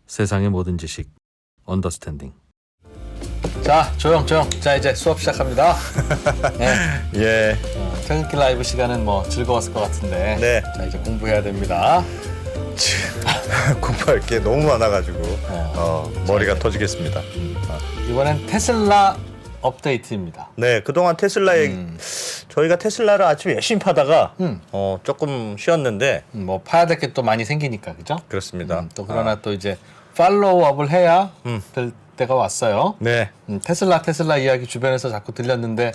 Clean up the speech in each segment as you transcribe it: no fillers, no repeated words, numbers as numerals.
세상의 모든 지식 언더스탠딩. 자, 조용. 자, 이제 수업 시작합니다. 네. 예. 퇴근길 라이브 시간은 뭐 즐거웠을 것 같은데. 네. 자, 이제 공부해야 됩니다. 공부할 게 너무 많아가지고 머리가 터지겠습니다. 이번엔 테슬라 업데이트입니다. 네, 그동안 테슬라에 저희가 테슬라를 아주 열심히 파다가 조금 쉬었는데 뭐 파야 될 게 또 많이 생기니까, 그죠? 그렇습니다. 또 그러나 또 이제 팔로우업을 해야 될 때가 왔어요. 네. 테슬라 이야기 주변에서 자꾸 들렸는데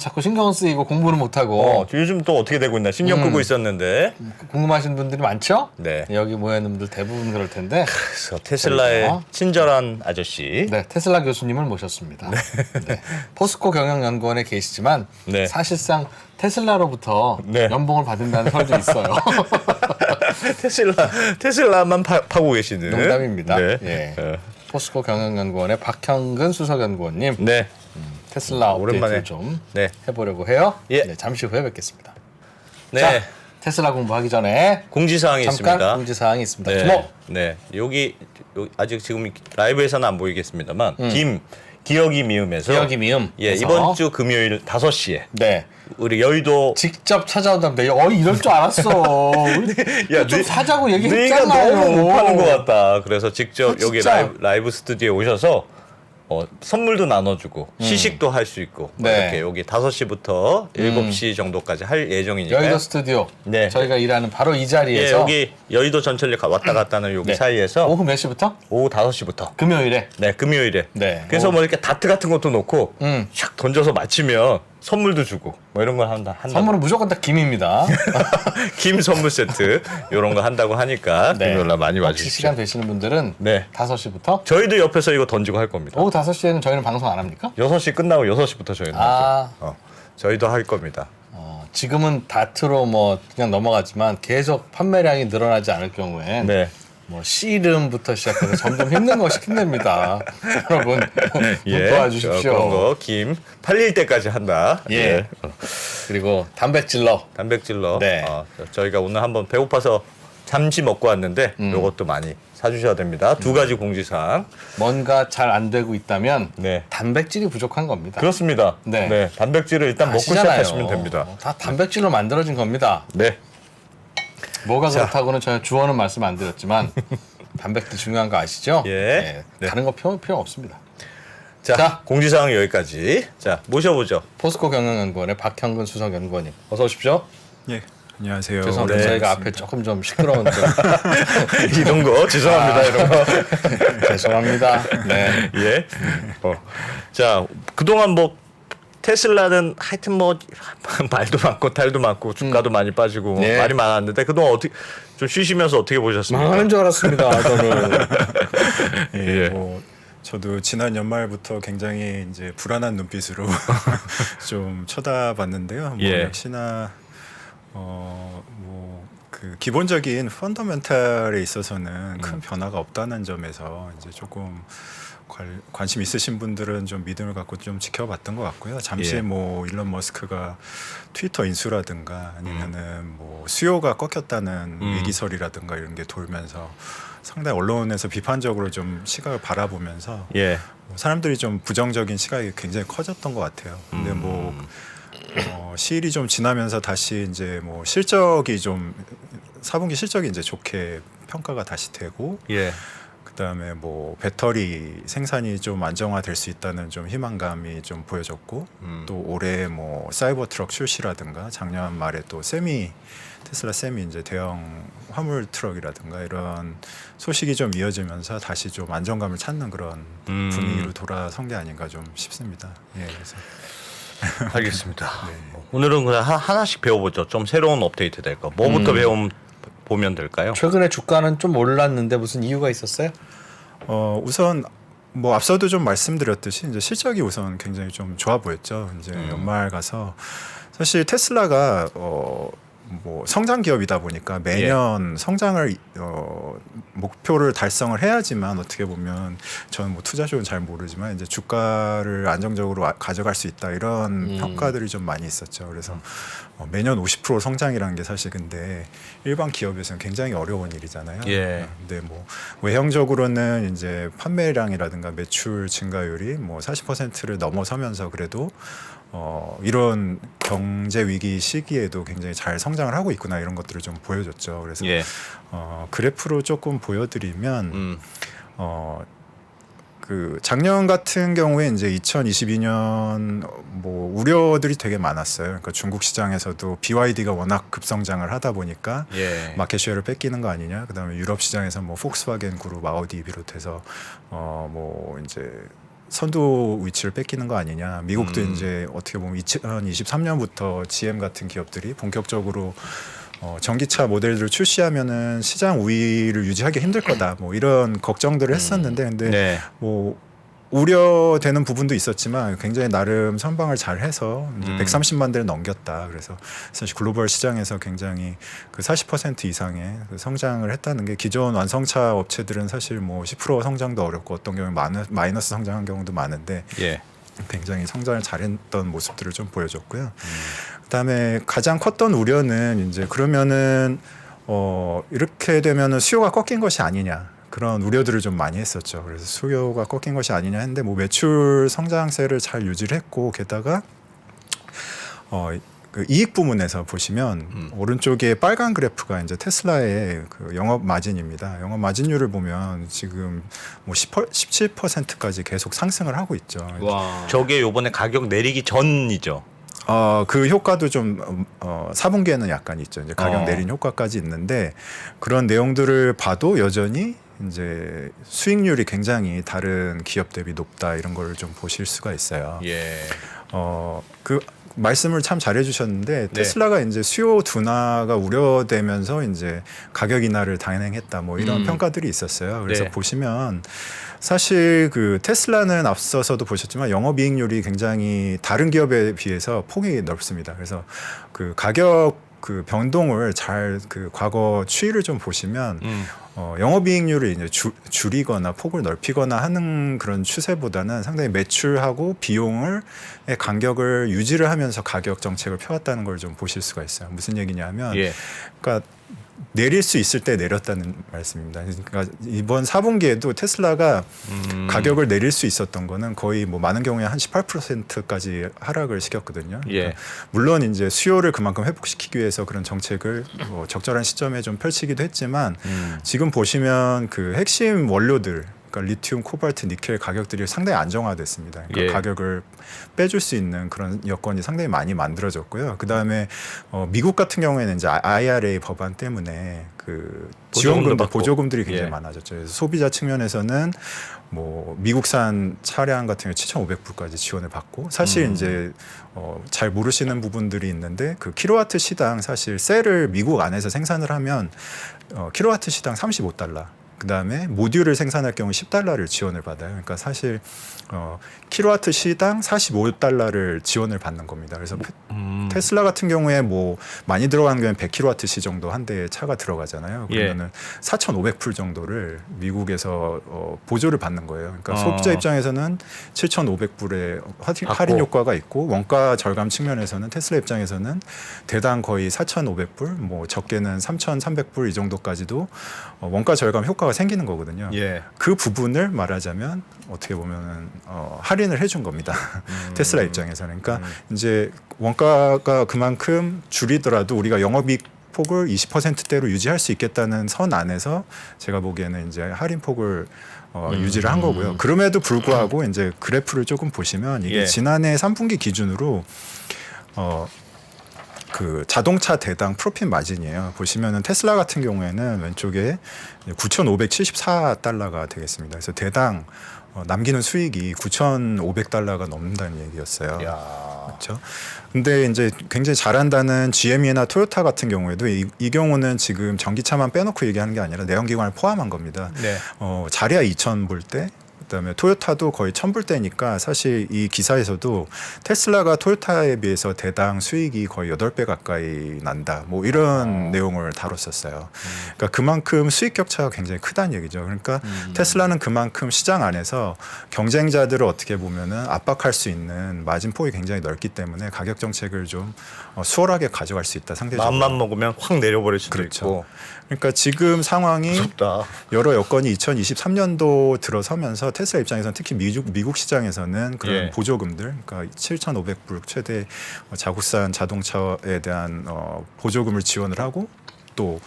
자꾸 신경은 쓰이고 공부는 못하고 요즘 또 어떻게 되고 있나 신경 끄고 있었는데 궁금하신 분들이 많죠? 네. 여기 모여있는 분들 대부분 그럴 텐데. 그래서 테슬라의 저희가 친절한 아저씨 네, 테슬라 교수님을 모셨습니다. 네. 포스코 경영연구원에 계시지만 네. 사실상 테슬라로부터 네. 연봉을 받는다는 설도 있어요. 테슬라만 파고 계시는 농담입니다. 네. 예. 포스코 경영연구원의 박형근 수석연구원님, 네. 테슬라 오랜만에. 업데이트를 좀 네. 해보려고 해요. 예. 네, 잠시 후에 뵙겠습니다. 네. 자, 테슬라 공부하기 전에 공지사항이 잠깐 있습니다. 공지사항이 있습니다. 네. 주목! 네. 여기 아직 지금 라이브에서는 안 보이겠습니다만 기억이 미음에서 기억이 미음. 예, 그래서 이번 주 금요일 5시에 네. 우리 여의도 직접 찾아온답니다. 이럴 줄 알았어. 야, 좀 사자고 네가 얘기했잖아요. 너무 못하는 것 같다. 그래서 직접 여기 진짜. 라이브 스튜디오에 오셔서 선물도 나눠주고 시식도 할 수 있고 네. 이렇게 여기 5시부터 7시 정도까지 할 예정이니까요. 여의도 스튜디오. 네. 저희가 일하는 바로 이 예, 자리에서 여기 여의도 전철역 왔다 갔다 하는 여기 네. 사이에서 오후 몇 시부터? 오후 5시부터 금요일에. 네, 금요일에. 네. 그래서 뭐 이렇게 다트 같은 것도 놓고 샥 던져서 맞히면 선물도 주고 뭐 이런 걸 한다. 선물은 무조건 다 김입니다. 김 선물 세트 이런 거 한다고 하니까 네. 금요일 날 많이 혹시 와주십시오. 시간 되시는 분들은 네. 5시부터 저희도 옆에서 이거 던지고 할 겁니다. 오후 5시에는 저희는 방송 안 합니까? 6시 끝나고 6시부터 저희는 아. 하죠. 저희도 할 겁니다. 지금은 다트로 뭐 그냥 넘어가지만 계속 판매량이 늘어나지 않을 경우엔 네. 뭐 씨름부터 시작해서 점점 힘든 거 시킨답니다. 여러분 도와주십시오. 그런 거 김 팔릴 때까지 한다. 예. 그리고 단백질러. 단백질러. 네. 저희가 오늘 한번 배고파서 잠시 먹고 왔는데 이것도 많이 사주셔야 됩니다. 두 가지 공지사항. 뭔가 잘 안 되고 있다면 네. 단백질이 부족한 겁니다. 그렇습니다. 네. 단백질을 일단 먹고 아시잖아요. 시작하시면 됩니다. 다 단백질로 만들어진 겁니다. 네. 뭐가 그렇다고는 저희 주어는 말씀 안 드렸지만 단백질 중요한 거 아시죠? 예. 네. 다른 거 필요 없습니다. 자, 자. 공지사항 여기까지. 자, 모셔보죠. 포스코 경영연구원의 박형근 수석연구원님 어서 오십시오. 예, 안녕하세요. 죄송합니다. 네, 저희가 앞에 조금 좀 시끄러운데 이런 거 죄송합니다. 이런 거. 죄송합니다. 네. 예. 자, 그동안 뭐 테슬라는 하여튼 뭐 말도 많고 탈도 많고 주가도 많이 빠지고 네. 말이 많았는데 그동안 어떻게 좀 쉬시면서 어떻게 보셨습니까? 망하는 줄 알았습니다. 저는. 예. 뭐 저도 지난 연말부터 굉장히 이제 불안한 눈빛으로 좀 쳐다봤는데요. 뭐 예. 역시나 뭐 그 기본적인 펀더멘탈에 있어서는 큰 변화가 없다는 점에서 이제 조금 관심 있으신 분들은 좀 믿음을 갖고 좀 지켜봤던 것 같고요. 잠시 예. 뭐 일론 머스크가 트위터 인수라든가 아니면은 뭐 수요가 꺾였다는 위기설이라든가 이런 게 돌면서 상당히 언론에서 비판적으로 좀 시각을 바라보면서 예. 사람들이 좀 부정적인 시각이 굉장히 커졌던 것 같아요. 근데 뭐 시일이 좀 지나면서 다시 이제 뭐 실적이 좀 4분기 실적이 이제 좋게 평가가 다시 되고 예. 그다음에 뭐 배터리 생산이 좀 안정화될 수 있다는 좀 희망감이 좀 보여졌고 또 올해 뭐 사이버 트럭 출시라든가 작년 말에 또 테슬라 세미 이제 대형 화물 트럭이라든가 이런 소식이 좀 이어지면서 다시 좀 안정감을 찾는 그런 분위기로 돌아선 게 아닌가 좀 싶습니다. 예, 그래서 알겠습니다. 오늘은 그냥 하나씩 배워보죠. 좀 새로운 업데이트 될 거. 뭐부터 보면 될까요? 최근에 주가는 좀 올랐는데 무슨 이유가 있었어요? 우선 뭐 앞서도 좀 말씀드렸듯이 이제 실적이 우선 굉장히 좀 좋아 보였죠. 이제 연말 가서 사실 테슬라가 뭐 성장 기업이다 보니까 매년 성장을 목표를 달성을 해야지만 어떻게 보면 저는 뭐 투자쇼는 잘 모르지만 이제 주가를 안정적으로 가져갈 수 있다 이런 평가들이 좀 많이 있었죠. 그래서 매년 50% 성장이라는 게 사실 근데 일반 기업에서는 굉장히 어려운 일이잖아요. 예. 근데 뭐 외형적으로는 이제 판매량이라든가 매출 증가율이 뭐 40%를 넘어서면서 그래도 이런 경제 위기 시기에도 굉장히 잘 성장을 하고 있구나 이런 것들을 좀 보여줬죠. 그래서 예. 그래프로 조금 보여드리면 그 작년 같은 경우에 이제 2022년 뭐 우려들이 되게 많았어요. 그러니까 중국 시장에서도 BYD가 워낙 급성장을 하다 보니까 예. 마켓쉐어를 뺏기는 거 아니냐. 그다음에 유럽 시장에서 뭐 폭스바겐 그룹, 아우디 비롯해서 뭐 이제 선도 위치를 뺏기는 거 아니냐. 미국도 이제 어떻게 보면 2023년부터 GM 같은 기업들이 본격적으로 전기차 모델들을 출시하면은 시장 우위를 유지하기 힘들 거다. 뭐 이런 걱정들을 했었는데, 근데 네. 뭐 우려되는 부분도 있었지만 굉장히 나름 선방을 잘 해서 130만 대를 넘겼다. 그래서 사실 글로벌 시장에서 굉장히 그 40% 이상의 그 성장을 했다는 게 기존 완성차 업체들은 사실 뭐 10% 성장도 어렵고 어떤 경우에 마이너스 성장한 경우도 많은데 예. 굉장히 성장을 잘했던 모습들을 좀 보여줬고요. 그다음에 가장 컸던 우려는 이제 그러면은 이렇게 되면은 수요가 꺾인 것이 아니냐. 그런 우려들을 좀 많이 했었죠. 그래서 수요가 꺾인 것이 아니냐 했는데 뭐 매출 성장세를 잘 유지를 했고 게다가 그 이익 부문에서 보시면 오른쪽에 빨간 그래프가 이제 테슬라의 그 영업 마진입니다. 영업 마진율을 보면 지금 뭐 17%까지 계속 상승을 하고 있죠. 와. 저게 요번에 가격 내리기 전이죠. 그 효과도 좀 4분기에는 약간 있죠. 이제 가격 내린 효과까지 있는데 그런 내용들을 봐도 여전히 이제 수익률이 굉장히 다른 기업 대비 높다 이런 걸 좀 보실 수가 있어요. 예. 그 말씀을 참 잘해주셨는데 네. 테슬라가 이제 수요 둔화가 우려되면서 이제 가격 인하를 단행했다 뭐 이런 평가들이 있었어요. 그래서 네. 보시면 사실 그 테슬라는 앞서서도 보셨지만 영업이익률이 굉장히 다른 기업에 비해서 폭이 넓습니다. 그래서 그 가격 그 변동을 잘 그 과거 추이를 좀 보시면 영업이익률을 이제 줄이거나 폭을 넓히거나 하는 그런 추세보다는 상당히 매출하고 비용을 간격을 유지를 하면서 가격 정책을 펴왔다는 걸 좀 보실 수가 있어요. 무슨 얘기냐면, 예. 그러니까 내릴 수 있을 때 내렸다는 말씀입니다. 그러니까 이번 4분기에도 테슬라가 가격을 내릴 수 있었던 거는 거의 뭐 많은 경우에 한 18%까지 하락을 시켰거든요. 예. 그러니까 물론 이제 수요를 그만큼 회복시키기 위해서 그런 정책을 적절한 시점에 좀 펼치기도 했지만 지금 보시면 그 핵심 원료들 그러니까 리튬, 코발트, 니켈 가격들이 상당히 안정화됐습니다. 그러니까 예. 가격을 빼줄 수 있는 그런 여건이 상당히 많이 만들어졌고요. 그 다음에 미국 같은 경우에는 이제 IRA 법안 때문에 그 지원금과 보조금들이 굉장히 예. 많아졌죠. 그래서 소비자 측면에서는 뭐 미국산 차량 같은 경우 7,500불까지 지원을 받고 사실 이제 잘 모르시는 부분들이 있는데 그 킬로와트 시당 사실 셀을 미국 안에서 생산을 하면 킬로와트 시당 35달러. 그 다음에 모듈을 생산할 경우 10달러를 지원을 받아요. 그러니까 사실 킬로와트 시당 45달러를 지원을 받는 겁니다. 그래서 테슬라 같은 경우에 뭐 많이 들어가는 경우에 100킬로와트 시 정도 한 대에 차가 들어가잖아요. 그러면은 4,500불 정도를 미국에서 보조를 받는 거예요. 그러니까 소비자 입장에서는 7,500불의 할인 효과가 있고 원가 절감 측면에서는 테슬라 입장에서는 대당 거의 4,500불, 뭐 적게는 3,300불 이 정도까지도 원가 절감 효과가 생기는 거거든요. 예. 그 부분을 말하자면 어떻게 보면은 할인을 해준 겁니다. 테슬라 입장에서는. 그러니까 이제 원가가 그만큼 줄이더라도 우리가 영업이익 폭을 20%대로 유지할 수 있겠다는 선 안에서 제가 보기에는 이제 할인 폭을 유지를 한 거고요. 그럼에도 불구하고 이제 그래프를 조금 보시면 이게 예. 지난해 3분기 기준으로 그 자동차 대당 프로핏 마진이에요. 보시면은 테슬라 같은 경우에는 왼쪽에 9,574달러가 되겠습니다. 그래서 대당 남기는 수익이 9,500달러가 넘는다는 얘기였어요. 그렇죠. 근데 이제 굉장히 잘한다는 GM이나 토요타 같은 경우에도 이 경우는 지금 전기차만 빼놓고 얘기하는 게 아니라 내연기관을 포함한 겁니다. 네. 자리아 2,000불대 그다음에 토요타도 거의 1,000불대니까 사실 이 기사에서도 테슬라가 토요타에 비해서 대당 수익이 거의 8배 가까이 난다. 뭐 이런 내용을 다뤘었어요. 그러니까 그만큼 수익 격차가 굉장히 크다는 얘기죠. 그러니까 테슬라는 그만큼 시장 안에서 경쟁자들을 어떻게 보면은 압박할 수 있는 마진폭이 굉장히 넓기 때문에 가격 정책을 좀 수월하게 가져갈 수 있다. 상대적으로. 마음만 먹으면 확 내려버릴 수도 그렇죠. 있고. 그러니까 지금 상황이 무섭다. 여러 여건이 2023년도 들어서면서 테슬라 입장에서는 특히 미국 시장에서는 그런 예. 보조금들, 그러니까 7,500불 최대 자국산 자동차에 대한 보조금을 지원을 하고 또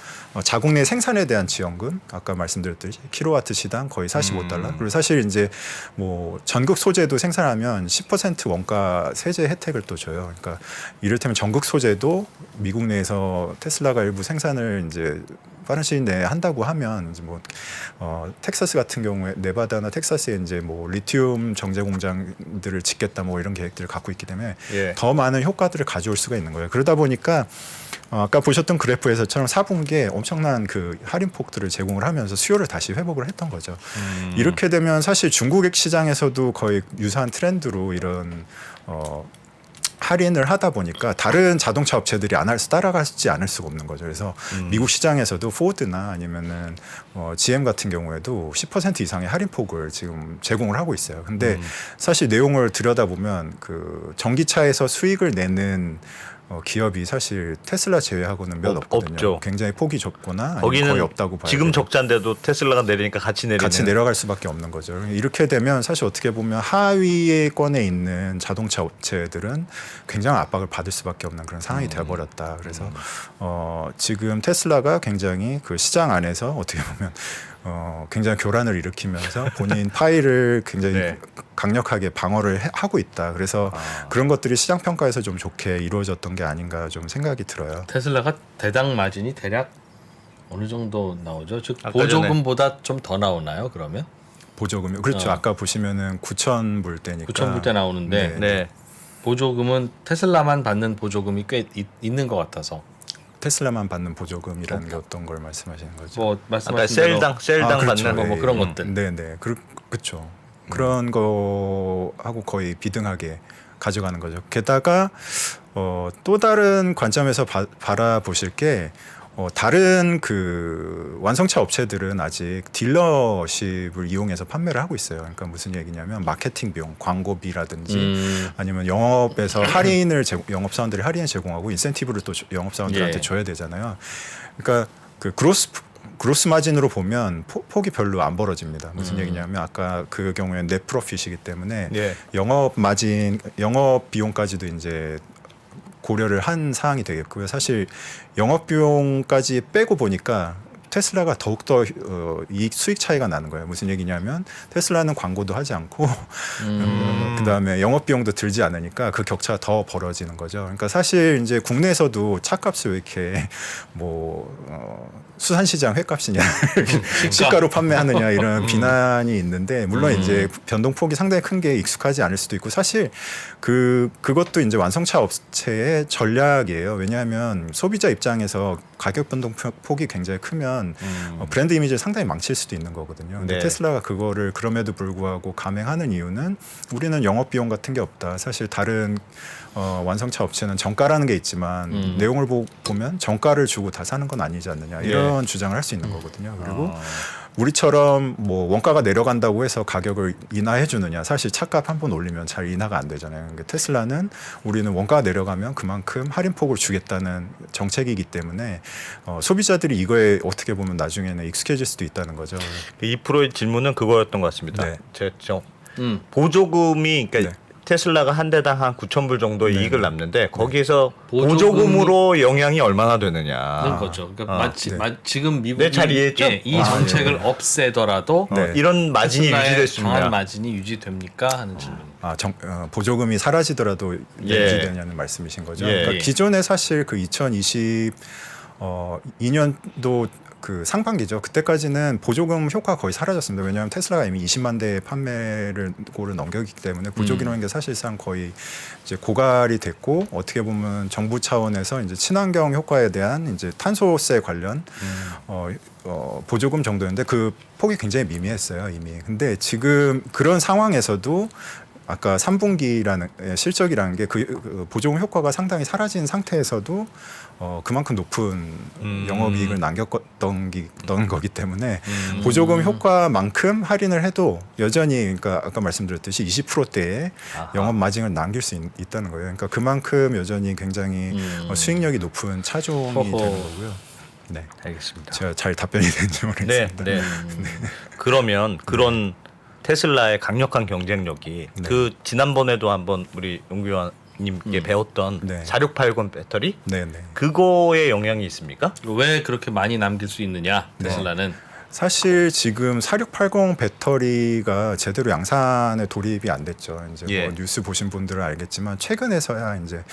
자국 내 생산에 대한 지원금, 아까 말씀드렸듯이 킬로와트 시당 거의 45달러. 그리고 사실 이제 뭐 전극 소재도 생산하면 10% 원가 세제 혜택을 또 줘요. 그러니까 이를테면 전극 소재도 미국 내에서 테슬라가 일부 생산을 이제 빠른 시일 내에 한다고 하면 이제 뭐 텍사스 같은 경우에 네바다나 텍사스에 이제 뭐 리튬 정제 공장들을 짓겠다 뭐 이런 계획들을 갖고 있기 때문에 예. 더 많은 효과들을 가져올 수가 있는 거예요. 그러다 보니까 아까 보셨던 그래프에서처럼 4분기에 엄청난 그 할인폭들을 제공을 하면서 수요를 다시 회복을 했던 거죠. 이렇게 되면 사실 중국 시장에서도 거의 유사한 트렌드로 이런 할인을 하다 보니까 다른 자동차 업체들이 따라가지 않을 수가 없는 거죠. 그래서 미국 시장에서도 포드나 아니면은 GM 같은 경우에도 10% 이상의 할인폭을 지금 제공을 하고 있어요. 근데 사실 내용을 들여다보면 그 전기차에서 수익을 내는 기업이 사실 테슬라 제외하고는 몇 없거든요. 없죠. 굉장히 폭이 좁거나 아니면 거기는 거의 없다고 봐요. 지금 적자인데도 테슬라가 내리니까 같이 내리는. 같이 내려갈 수밖에 없는 거죠. 이렇게 되면 사실 어떻게 보면 하위권에 있는 자동차 업체들은 굉장히 압박을 받을 수밖에 없는 그런 상황이 되어버렸다. 그래서 지금 테슬라가 굉장히 그 시장 안에서 어떻게 보면 굉장히 교란을 일으키면서 본인 파일을 굉장히 네. 강력하게 방어를 하고 있다. 그래서 그런 것들이 시장 평가에서 좀 좋게 이루어졌던 게 아닌가 좀 생각이 들어요. 테슬라가 대당 마진이 대략 어느 정도 나오죠? 즉 아까 보조금보다 좀 더 나오나요? 그러면 보조금이 그렇죠. 아까 보시면은 9,000불대니까 9,000불대 나오는데 네. 네. 보조금은 테슬라만 받는 보조금이 꽤 있는 것 같아서 테슬라만 받는 보조금이라는 게 어떤 걸 말씀하시는 거죠? 뭐 아까 말씀하신 대로 셀당 그렇죠. 받는 뭐 그런 것들. 네네 그렇죠. 그런 거하고 거의 비등하게 가져가는 거죠. 게다가 또 다른 관점에서 바라보실 게 다른 그 완성차 업체들은 아직 딜러십을 이용해서 판매를 하고 있어요. 그러니까 무슨 얘기냐면 마케팅 비용, 광고비라든지 아니면 영업에서 영업사원들이 할인을 제공하고 인센티브를 또 영업사원들한테 예. 줘야 되잖아요. 그러니까 그 그로스 마진으로 보면 폭이 별로 안 벌어집니다. 무슨 얘기냐면 아까 그 경우에는 넷 프로핏이기 때문에 예. 영업 비용까지도 이제 고려를 한 사항이 되겠고요. 사실 영업 비용까지 빼고 보니까 테슬라가 더욱더 이익 수익 차이가 나는 거예요. 무슨 얘기냐면 테슬라는 광고도 하지 않고 그다음에 영업 비용도 들지 않으니까 그 격차가 더 벌어지는 거죠. 그러니까 사실 이제 국내에서도 차값을 왜 이렇게 수산시장 회값이냐 시가로 판매하느냐 이런 비난이 있는데 물론 이제 변동폭이 상당히 큰 게 익숙하지 않을 수도 있고 사실 그것도 이제 완성차 업체의 전략이에요. 왜냐하면 소비자 입장에서 가격 변동폭이 굉장히 크면 브랜드 이미지를 상당히 망칠 수도 있는 거거든요. 근데 네. 테슬라가 그거를 그럼에도 불구하고 감행하는 이유는 우리는 영업 비용 같은 게 없다. 사실 다른 완성차 업체는 정가라는 게 있지만 내용을 보면 정가를 주고 다 사는 건 아니지 않느냐 이런 주장을 할 수 있는 거거든요. 그리고 우리처럼 뭐 원가가 내려간다고 해서 가격을 인하해 주느냐 사실 차값 한 번 올리면 잘 인하가 안 되잖아요. 그러니까 테슬라는 우리는 원가가 내려가면 그만큼 할인폭을 주겠다는 정책이기 때문에 소비자들이 이거에 어떻게 보면 나중에는 익숙해질 수도 있다는 거죠. 2%의 질문은 그거였던 것 같습니다. 네. 보조금이 그러니까 네. 테슬라가 한 대당 한 9,000불 정도 네. 이익을 남는데 거기에서 보조금이- 보조금으로 영향이 얼마나 되느냐. 그런 거죠. 그러니까 네. 지금 미국이 네, 잘 이해했죠? 이 정책을 없애더라도 네. 이런 마진이 테슬라의 유지될 수 있냐. 강한 마진이 유지됩니까 하는 질문. 보조금이 사라지더라도 예. 유지되냐는 말씀이신 거죠. 예. 그러니까 기존에 사실 그 2020 2년도 그 상반기죠. 그때까지는 보조금 효과가 거의 사라졌습니다. 왜냐하면 테슬라가 이미 20만 대 판매를 고를 넘겼기 때문에 보조금이라는 게 사실상 거의 이제 고갈이 됐고 어떻게 보면 정부 차원에서 이제 친환경 효과에 대한 이제 탄소세 관련 보조금 정도였는데 그 폭이 굉장히 미미했어요 이미. 근데 지금 그런 상황에서도 아까 3분기라는 실적이라는 게 그 보조금 효과가 상당히 사라진 상태에서도 그만큼 높은 영업이익을 남겼던 거기 때문에 보조금 효과만큼 할인을 해도 여전히 그러니까 아까 말씀드렸듯이 20%대의 영업 마진을 남길 수 있다는 거예요. 그러니까 그만큼 여전히 굉장히 수익력이 높은 차종이 되는 거고요. 네, 알겠습니다. 제가 잘 답변이 됐는지 네, 모르겠습니다. 네. 그러면 그런 테슬라의 강력한 경쟁력이 네. 그 지난번에도 한번 우리 용규환님께 배웠던 네. 4680 배터리 네, 네. 그거에 영향이 있습니까? 왜 그렇게 많이 남길 수 있느냐 테슬라는. 사실 지금 4680 배터리가 제대로 양산에 돌입이 안 됐죠. 이제 예. 뭐 뉴스 보신 분들은 알겠지만 최근에서야 이제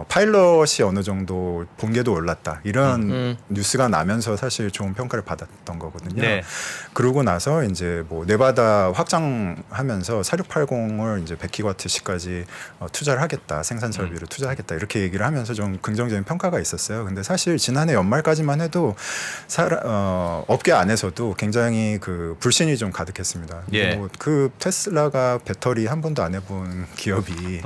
파일럿이 어느 정도 본궤도 올랐다 이런 뉴스가 나면서 사실 좋은 평가를 받았던 거거든요. 네. 그러고 나서 이제 뭐 네바다 확장하면서 4680을 이제 100kW까지 투자를 하겠다, 생산 설비를 투자하겠다 이렇게 얘기를 하면서 좀 긍정적인 평가가 있었어요. 근데 사실 지난해 연말까지만 해도 업계 안에서도 굉장히 그 불신이 좀 가득했습니다. 예. 뭐 그 테슬라가 배터리 한 번도 안 해본 기업이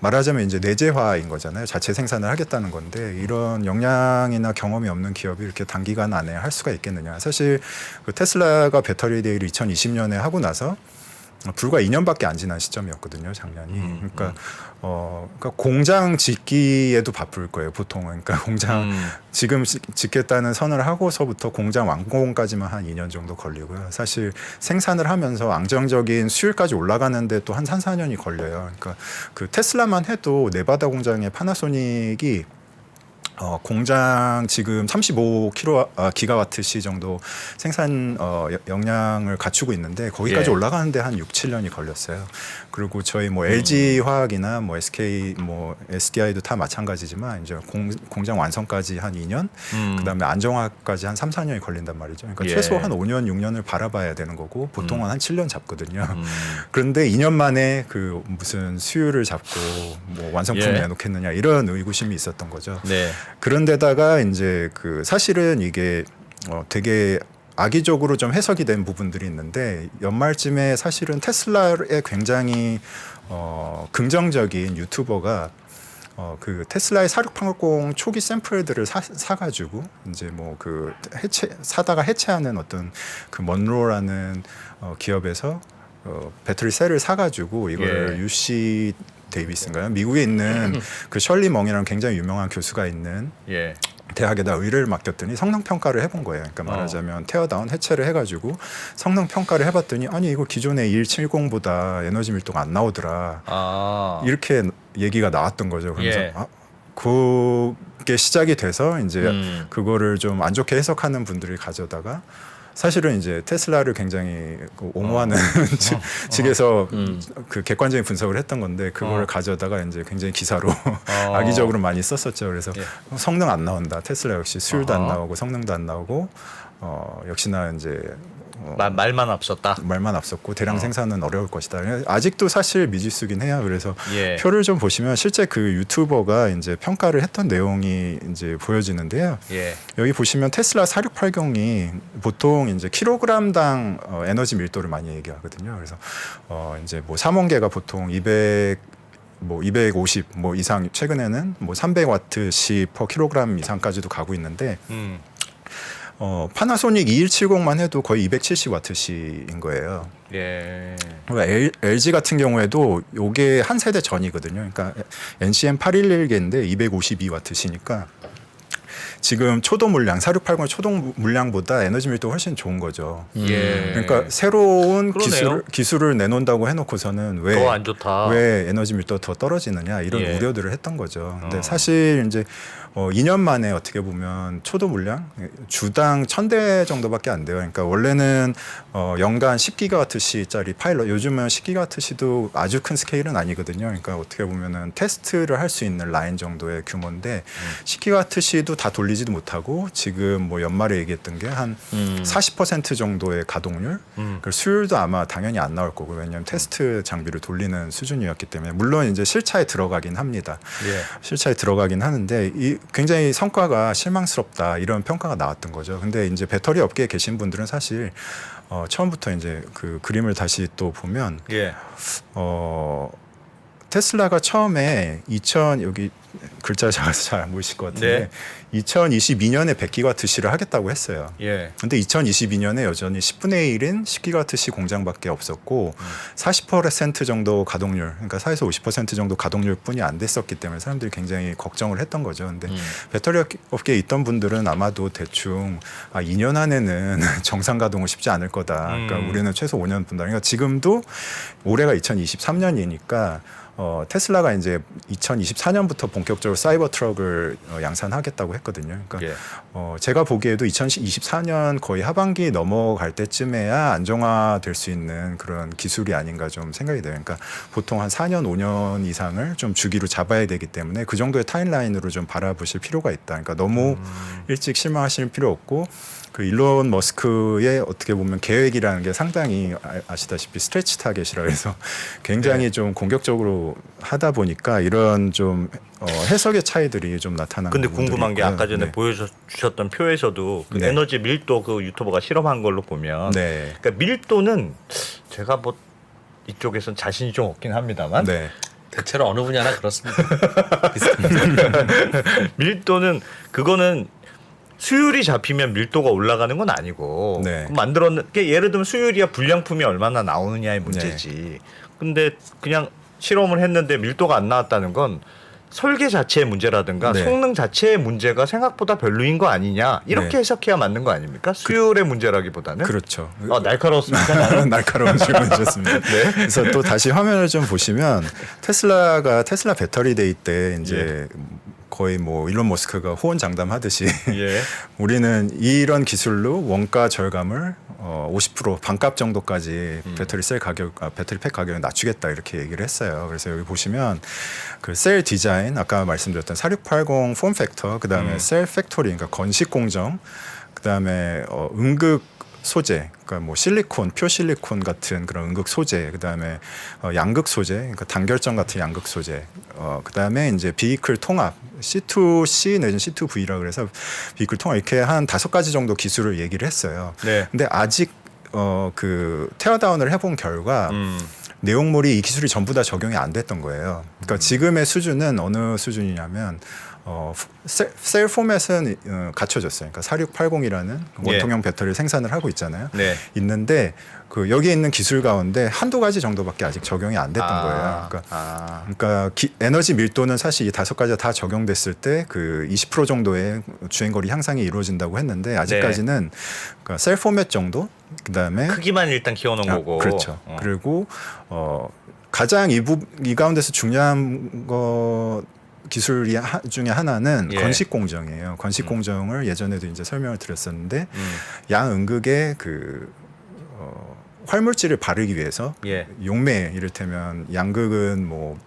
말하자면 이제 내재화인 거잖아요. 자체 생산을 하겠다는 건데 이런 역량이나 경험이 없는 기업이 이렇게 단기간 안에 할 수가 있겠느냐. 사실 그 테슬라가 배터리 데이를 2020년에 하고 나서 불과 2년밖에 안 지난 시점이었거든요, 작년이. 그러니까 공장 짓기에도 바쁠 거예요, 보통은. 그러니까 공장 지금 짓겠다는 선을 하고서부터 공장 완공까지만 한 2년 정도 걸리고요. 사실 생산을 하면서 안정적인 수율까지 올라가는데 또 한 3, 4년이 걸려요. 그러니까 그 테슬라만 해도 네바다 공장의 파나소닉이 공장 지금 35기가와트시 정도 생산 역량을 갖추고 있는데 거기까지 예. 올라가는데 한 6, 7년이 걸렸어요. 그리고 저희 뭐 LG 화학이나 뭐 SK 뭐 SDI도 다 마찬가지지만 이제 공장 완성까지 한 2년, 그다음에 안정화까지 한 3, 4년이 걸린단 말이죠. 그러니까 예. 최소 한 5년, 6년을 바라봐야 되는 거고 보통은 한 7년 잡거든요. 그런데 2년 만에 그 무슨 수율을 잡고 뭐 완성품을 예. 내놓겠느냐 이런 의구심이 있었던 거죠. 네. 그런데다가 이제 그 사실은 이게 되게 악의적으로 좀 해석이 된 부분들이 있는데 연말쯤에 사실은 테슬라에 굉장히 긍정적인 유튜버가 그 테슬라의 4680 초기 샘플들을 사가지고 이제 뭐 그 사다가 해체하는 어떤 그 먼로라는 기업에서 배터리 셀을 사가지고 이걸 예. UC 데이비스인가요? 미국에 있는 그 셜리 멍이라는 굉장히 유명한 교수가 있는 예. 대학에다 의뢰를 맡겼더니 성능 평가를 해본 거예요. 그러니까 말하자면 테어다운 해체를 해가지고 성능 평가를 해봤더니 아니 이거 기존의 170보다 에너지 밀도가 안 나오더라. 이렇게 얘기가 나왔던 거죠. 그래서 예. 그게 시작이 돼서 이제 그거를 좀 안 좋게 해석하는 분들이 가져다가 사실은 이제 테슬라를 굉장히 옹호하는 측에서 그 객관적인 분석을 했던 건데 그거를 가져다가 이제 굉장히 기사로 악의적으로 많이 썼었죠. 그래서 성능 안 나온다. 테슬라 역시 수율도 안 나오고 성능도 안 나오고 역시나 이제 말만 앞섰다. 말만 앞섰고 대량 생산은 어려울 것이다. 아직도 사실 미지수긴 해요. 그래서 예. 표를 좀 보시면 실제 그 유튜버가 이제 평가를 했던 내용이 이제 보여지는데요. 예. 여기 보시면 테슬라 4680이 보통 이제 킬로그램당 에너지 밀도를 많이 얘기하거든요. 그래서 이제 뭐 3원계가 보통 250 뭐 이상 최근에는 뭐 300와트시 퍼 킬로그램 이상까지도 가고 있는데 파나소닉 2170만 해도 거의 270와트시인 거예요. 예. 그러니까 LG 같은 경우에도 요게 한 세대 전이거든요. 그러니까 NCM 811계인데 252와트시니까 지금 초도 물량 4680 초도 물량보다 에너지 밀도 훨씬 좋은 거죠. 예. 그러니까 새로운 그러네요. 기술을 내놓는다고 해놓고서는 더 안 좋다. 왜 에너지 밀도가 더 떨어지느냐 이런 예. 우려들을 했던 거죠. 근데 사실 이제 2년 만에 어떻게 보면 초도 물량 주당 1000대 정도밖에 안 돼요. 그러니까 원래는 연간 10기가와트시짜리 파일럿, 요즘은 10기가와트시도 아주 큰 스케일은 아니거든요. 그러니까 어떻게 보면은 테스트를 할 수 있는 라인 정도의 규모인데 10기가와트시도 다 돌리지도 못하고 지금 뭐 연말에 얘기했던 게 한 40% 정도의 가동률, 그 수율도 아마 당연히 안 나올 거고 왜냐하면 테스트 장비를 돌리는 수준이었기 때문에 물론 이제 실차에 들어가긴 합니다. 예. 실차에 들어가긴 하는데 굉장히 성과가 실망스럽다 이런 평가가 나왔던 거죠. 근데 이제 배터리 업계에 계신 분들은 사실 처음부터 이제 그 그림을 다시 또 보면 예. 테슬라가 처음에 여기 글자 작아서 잘 안 보이실 것 같은데 네. 2022년에 100기가와트시를 하겠다고 했어요. 예. 근데 2022년에 여전히 10분의 1인 10기가와트시 공장밖에 없었고 40% 정도 가동률, 그러니까 4에서 50% 정도 가동률뿐이 안 됐었기 때문에 사람들이 굉장히 걱정을 했던 거죠. 근데 배터리 업계에 있던 분들은 아마도 대충 2년 안에는 정상 가동은 쉽지 않을 거다. 그러니까 우리는 최소 5년 분다. 그러니까 지금도 올해가 2023년이니까 테슬라가 이제 2024년부터 본격적으로 사이버 트럭을 양산하겠다고 했거든요. 그러니까 예. 제가 보기에도 2024년 거의 하반기 넘어갈 때쯤에야 안정화될 수 있는 그런 기술이 아닌가 좀 생각이 돼요. 그러니까 보통 한 4년, 5년 이상을 좀 주기로 잡아야 되기 때문에 그 정도의 타임라인으로 좀 바라보실 필요가 있다. 그러니까 너무 일찍 실망하실 필요 없고 그 일론 머스크의 어떻게 보면 계획이라는 게 상당히 아시다시피 스트레치 타겟이라 해서 굉장히 좀 공격적으로 하다 보니까 이런 좀 해석의 차이들이 좀 나타나는 근데 부분들이 궁금한 게 있고요. 아까 전에 네. 보여주셨던 표에서도 그 네. 에너지 밀도 그 유튜버가 실험한 걸로 보면 네. 그러니까 밀도는 제가 뭐 이쪽에선 자신이 좀 없긴 합니다만 네. 대체로 어느 분야나 그렇습니다. 밀도는 그거는 수율이 잡히면 밀도가 올라가는 건 아니고 네. 만들었는 게 예를 들면 수율이야 불량품이 얼마나 나오느냐의 문제지. 근데 그냥 실험을 했는데 밀도가 안 나왔다는 건 설계 자체의 문제라든가 네. 성능 자체의 문제가 생각보다 별로인 거 아니냐 이렇게 네. 해석해야 맞는 거 아닙니까? 수율의 문제라기보다는. 그렇죠. 날카로웠습니까? 나는? 날카로운 질문이셨습니다. 네. 그래서 또 다시 화면을 좀 보시면 테슬라 배터리 데이 때 이제 거의 뭐 일론 머스크가 호언장담하듯이 예. 우리는 이런 기술로 원가 절감을 50% 반값 정도까지 배터리 팩 가격을 낮추겠다 이렇게 얘기를 했어요. 그래서 여기 보시면 그 셀 디자인 아까 말씀드렸던 4680 폼 팩터 그다음에 셀 팩토리 그러니까 건식 공정 그다음에 음극 소재, 그러니까 뭐 실리콘, 표 실리콘 같은 그런 음극 소재, 그다음에 양극 소재, 그러니까 단결정 같은 양극 소재, 그다음에 이제 비이클 통합, C2C 내지는 C2V라 그래서 비이클 통합 이렇게 한 5가지 정도 기술을 얘기를 했어요. 네. 근데 아직 그 테어다운을 해본 결과 내용물이 이 기술이 전부 다 적용이 안 됐던 거예요. 그러니까 지금의 수준은 어느 수준이냐면 셀 포맷은 갖춰졌어요. 그러니까 4680이라는 원통형 배터리를 생산을 하고 있잖아요. 네. 있는데 그 여기에 있는 기술 가운데 한두 가지 정도밖에 아직 적용이 안 됐던 거예요. 그러니까 에너지 밀도는 사실 이 5가지가 다 적용됐을 때 그 20% 정도의 주행거리 향상이 이루어진다고 했는데 아직까지는 그러니까 셀 포맷 정도 그다음에 크기만 일단 키워놓은 거고. 그렇죠. 그리고 가장 이 가운데서 중요한 거 기술 중에 하나는 예. 건식 공정이에요. 건식 공정을 예전에도 이제 설명을 드렸었는데 양음극의 그 활물질을 바르기 위해서 예. 용매 이를테면 양극은 뭐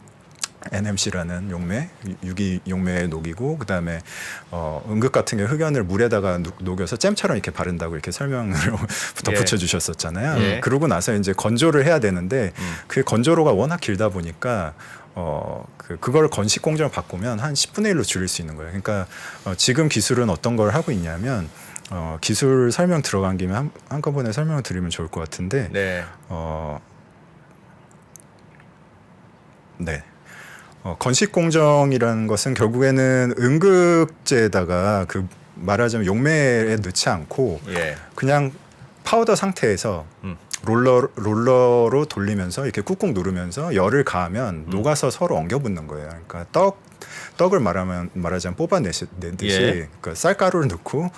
NMC라는 용매, 유기 용매에 녹이고 그다음에 음극 같은 게 흑연을 물에다가 녹여서 잼처럼 이렇게 바른다고 이렇게 설명을 덧붙여 주셨었잖아요. 예. 그러고 나서 이제 건조를 해야 되는데 그 건조로가 워낙 길다 보니까 그걸 건식 공정을 바꾸면 한 10분의 1로 줄일 수 있는 거예요. 그러니까 지금 기술은 어떤 걸 하고 있냐면 기술 설명 들어간 김에 한꺼번에 설명을 드리면 좋을 것 같은데 네. 네. 건식 공정이라는 것은 결국에는 음극재에다가 그 말하자면 용매에 넣지 않고 예. 그냥 파우더 상태에서 롤러로 돌리면서 이렇게 꾹꾹 누르면서 열을 가하면 녹아서 서로 엉겨 붙는 거예요. 그러니까 떡 떡을 말하자면 뽑아내듯이 예. 그 쌀가루를 넣고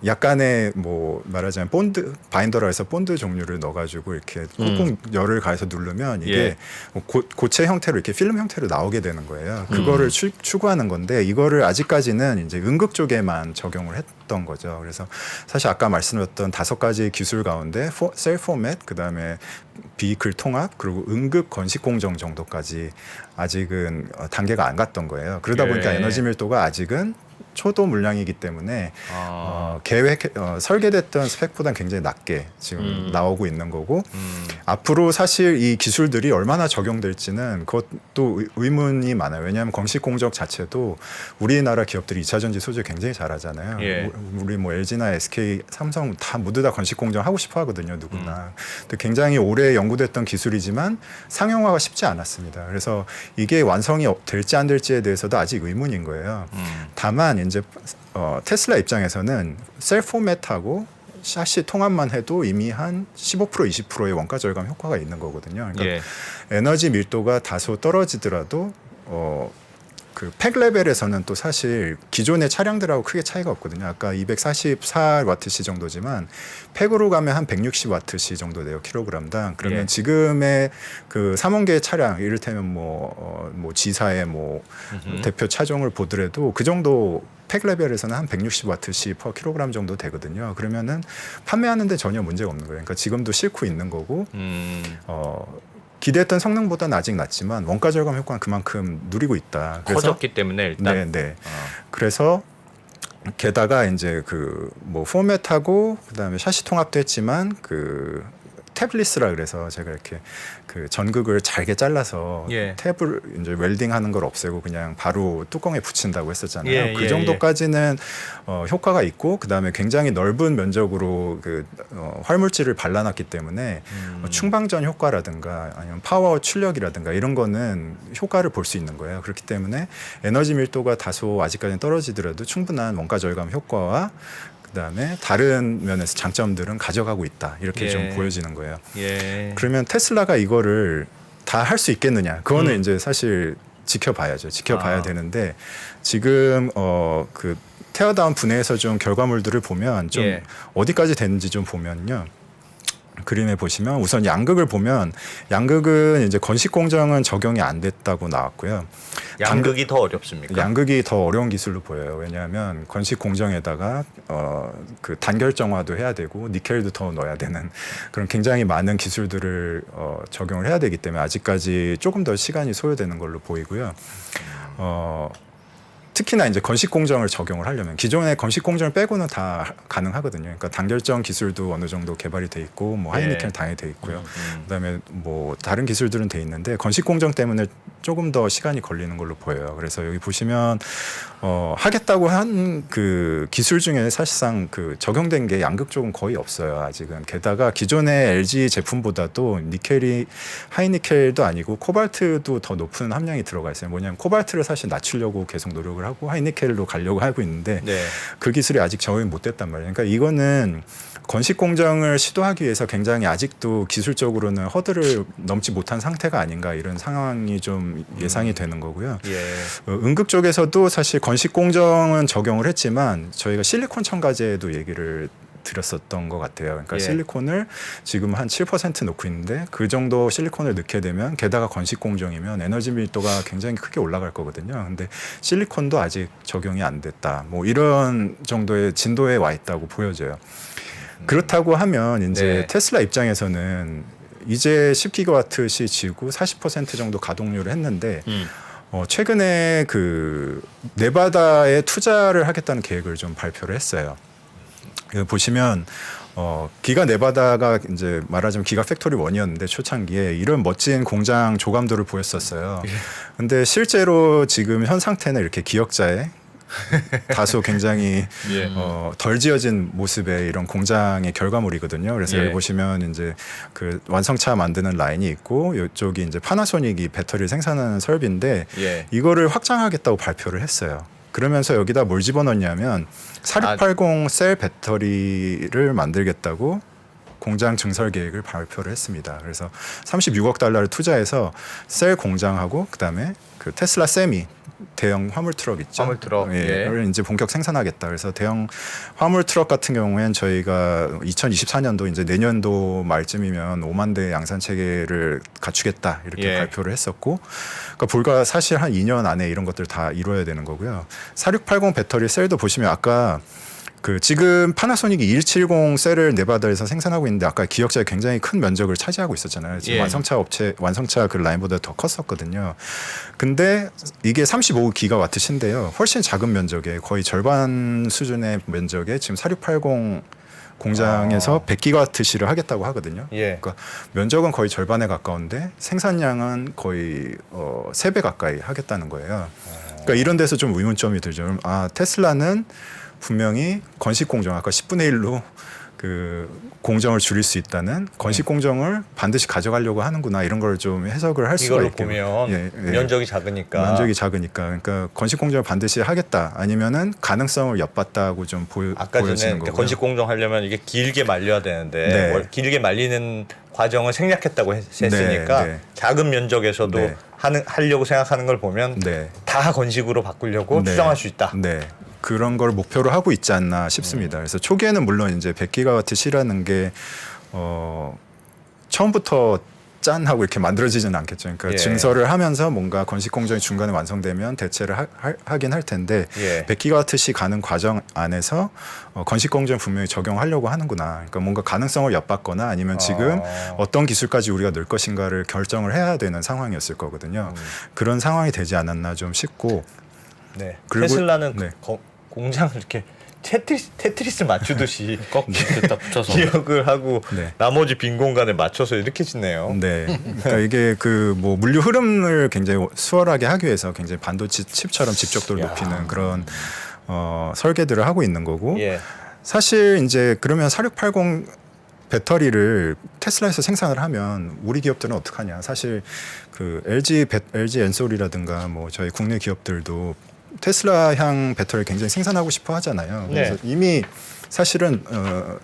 약간의 뭐 말하자면 본드 바인더라 해서 본드 종류를 넣어가지고 이렇게 꾹꾹 열을 가해서 누르면 이게 예. 뭐 고체 형태로 이렇게 필름 형태로 나오게 되는 거예요. 그거를 추구하는 건데 이거를 아직까지는 이제 응급 쪽에만 적용을 했던 거죠. 그래서 사실 아까 말씀드렸던 5가지 기술 가운데 셀 포맷, 그다음에 비이클 통합, 그리고 응급 건식 공정 정도까지 아직은 단계가 안 갔던 거예요. 그러다 보니까 예. 에너지 밀도가 아직은 초도 물량이기 때문에 아. 설계됐던 스펙보다는 굉장히 낮게 지금 나오고 있는 거고 앞으로 사실 이 기술들이 얼마나 적용될지는 그것도 의문이 많아요. 왜냐하면 건식 공정 자체도 우리나라 기업들이 2차 전지 소재 굉장히 잘하잖아요. 예. 우리 뭐 LG나 SK, 삼성 다 모두 다 건식 공정 하고 싶어 하거든요. 누구나. 근데 굉장히 오래 연구됐던 기술이지만 상용화가 쉽지 않았습니다. 그래서 이게 완성이 될지 안 될지에 대해서도 아직 의문인 거예요. 다만 이제 테슬라 입장에서는 셀 포맷하고 샤시 통합만 해도 이미 한 15% 20%의 원가 절감 효과가 있는 거거든요. 그러니까 예. 에너지 밀도가 다소 떨어지더라도 그 팩 레벨에서는 또 사실 기존의 차량들하고 크게 차이가 없거든요. 아까 244와트시 정도지만 팩으로 가면 한 160와트시 정도 돼요. 킬로그램당. 그러면 예. 지금의 그 3원계 차량 이를테면 뭐 G사의 뭐 대표 차종을 보더라도 그 정도 팩 레벨에서는 한 160와트시 per 킬로그램 정도 되거든요. 그러면은 판매하는데 전혀 문제가 없는 거예요. 그러니까 지금도 싣고 있는 거고 기대했던 성능보다는 아직 낮지만 원가 절감 효과는 그만큼 누리고 있다. 그래서 커졌기 때문에 일단. 네. 그래서 게다가 이제 그 뭐 포맷하고 그다음에 샤시 통합도 했지만 그 탭리스라 그래서 제가 이렇게 그 전극을 잘게 잘라서 예. 탭을 이제 웰딩하는 걸 없애고 그냥 바로 뚜껑에 붙인다고 했었잖아요. 예, 그 예, 정도까지는 효과가 있고 그다음에 굉장히 넓은 면적으로 그 활물질을 발라놨기 때문에 충방전 효과라든가 아니면 파워 출력이라든가 이런 거는 효과를 볼 수 있는 거예요. 그렇기 때문에 에너지 밀도가 다소 아직까지는 떨어지더라도 충분한 원가 절감 효과와 그다음에 다른 면에서 장점들은 가져가고 있다. 이렇게 예. 좀 보여지는 거예요. 예. 그러면 테슬라가 이거를 다 할 수 있겠느냐? 그거는 이제 사실 지켜봐야죠. 지켜봐야 되는데 지금 그 테어다운 분해에서 좀 결과물들을 보면 좀 예. 어디까지 됐는지 좀 보면요. 그림에 보시면 우선 양극을 보면 양극은 이제 건식 공정은 적용이 안 됐다고 나왔고요. 양극이 더 어렵습니까? 양극이 더 어려운 기술로 보여요. 왜냐하면 건식 공정에다가 그 단결정화도 해야 되고 니켈도 더 넣어야 되는 그런 굉장히 많은 기술들을 적용을 해야 되기 때문에 아직까지 조금 더 시간이 소요되는 걸로 보이고요. 특히나 이제 건식 공정을 적용을 하려면 기존의 건식 공정을 빼고는 다 가능하거든요. 그러니까 단결정 기술도 어느 정도 개발이 돼 있고 뭐 하이니켈 당연히 돼 있고요. 그다음에 뭐 다른 기술들은 돼 있는데 건식 공정 때문에 조금 더 시간이 걸리는 걸로 보여요. 그래서 여기 보시면 하겠다고 한 그 기술 중에 사실상 그 적용된 게 양극 쪽은 거의 없어요. 아직은. 게다가 기존의 LG 제품보다도 니켈이 하이니켈도 아니고 코발트도 더 높은 함량이 들어가 있어요. 뭐냐면 코발트를 사실 낮추려고 계속 노력을 하고 하이니켈로 가려고 하고 있는데 네. 그 기술이 아직 적용이 못 됐단 말이에요. 그러니까 이거는 건식 공정을 시도하기 위해서 굉장히 아직도 기술적으로는 허들을 넘지 못한 상태가 아닌가 이런 상황이 좀 예상이 되는 거고요. 예. 응급 쪽에서도 사실 건식 공정은 적용을 했지만 저희가 실리콘 첨가제도 얘기를 드렸었던 것 같아요. 그러니까 예. 실리콘을 지금 한 7% 넣고 있는데 그 정도 실리콘을 넣게 되면 게다가 건식 공정이면 에너지 밀도가 굉장히 크게 올라갈 거거든요. 근데 실리콘도 아직 적용이 안 됐다. 뭐 이런 정도의 진도에 와 있다고 보여져요. 그렇다고 하면 이제 네. 테슬라 입장에서는 이제 10기가와트시 지구 40% 정도 가동률을 했는데 최근에 그 네바다에 투자를 하겠다는 계획을 좀 발표를 했어요. 보시면 기가 네바다가 이제 말하자면 기가 팩토리 1이었는데 초창기에 이런 멋진 공장 조감도를 보였었어요. 근데 실제로 지금 현 상태는 이렇게 기역자에 다소 굉장히 예. 덜 지어진 모습의 이런 공장의 결과물이거든요. 그래서 예. 여기 보시면 이제 그 완성차 만드는 라인이 있고 이쪽이 이제 파나소닉이 배터리를 생산하는 설비인데 예. 이거를 확장하겠다고 발표를 했어요. 그러면서 여기다 뭘 집어넣냐면 4680 셀 배터리를 만들겠다고 공장 증설 계획을 발표를 했습니다. 그래서 36억 달러를 투자해서 셀 공장하고 그다음에 그 테슬라 세미 대형 화물 트럭 있죠. 화물 트럭. 예. 를 이제 본격 생산하겠다. 그래서 대형 화물 트럭 같은 경우에는 저희가 2024년도 이제 내년도 말쯤이면 5만 대 양산 체계를 갖추겠다 이렇게 발표를 했었고, 그러니까 불과 사실 한 2년 안에 이런 것들 다 이루어야 되는 거고요. 4680 배터리 셀도 보시면 아까 그 지금 파나소닉이 2170 셀을 네바다에서 생산하고 있는데 아까 기억자에 굉장히 큰 면적을 차지하고 있었잖아요. 지금 완성차 그 라인보다 더 컸었거든요. 근데 이게 35기가와트신데요. 훨씬 작은 면적에 거의 절반 수준의 면적에 지금 4680 공장에서 100기가와트시를 하겠다고 하거든요. 그러니까 면적은 거의 절반에 가까운데 생산량은 거의 3배 가까이 하겠다는 거예요. 그러니까 이런 데서 좀 의문점이 들죠. 아, 테슬라는 분명히 건식 공정 아까 10분의 1로 그 공정을 줄일 수 있다는 건식 공정을 반드시 가져가려고 하는구나 이런 걸 좀 해석을 할 수가 있고 보면 면적이 작으니까 그러니까 건식 공정을 반드시 하겠다 아니면은 가능성을 엿봤다고 좀 아까 보여지는 전에 거고요. 건식 공정 하려면 이게 길게 말려야 되는데 길게 말리는 과정을 생략했다고 했으니까 작은 면적에서도 하려고 생각하는 걸 보면 다 건식으로 바꾸려고 추정할 수 있다. 그런 걸 목표로 하고 있지 않나 싶습니다. 그래서 초기에는 물론 이제 100기가와트 시라는 게 처음부터 짠 하고 이렇게 만들어지지는 않겠죠. 그러니까 증설을 하면서 뭔가 건식 공정이 중간에 완성되면 대체를 하긴 할 텐데 100기가와트 시 가는 과정 안에서 건식 공정 분명히 적용하려고 하는구나. 그러니까 뭔가 가능성을 엿봤거나 아니면 지금 어떤 기술까지 우리가 넣을 것인가를 결정을 해야 되는 상황이었을 거거든요. 그런 상황이 되지 않았나 좀 싶고. 그리고 테슬라는 공장을 이렇게 테트리스 맞추듯이 꼭 이렇게 딱 붙여서 기억을 하고 나머지 빈 공간에 맞춰서 이렇게 짓네요. 그러니까 이게 그 뭐 물류 흐름을 굉장히 수월하게 하기 위해서 굉장히 반도체 칩처럼 집적도를 높이는 그런 설계들을 하고 있는 거고. 사실 이제 그러면 4680 배터리를 테슬라에서 생산을 하면 우리 기업들은 어떡하냐. 사실 그 LG 엔솔이라든가 뭐 저희 국내 기업들도 테슬라향 배터리를 굉장히 생산하고 싶어 하잖아요. 그래서 이미 사실은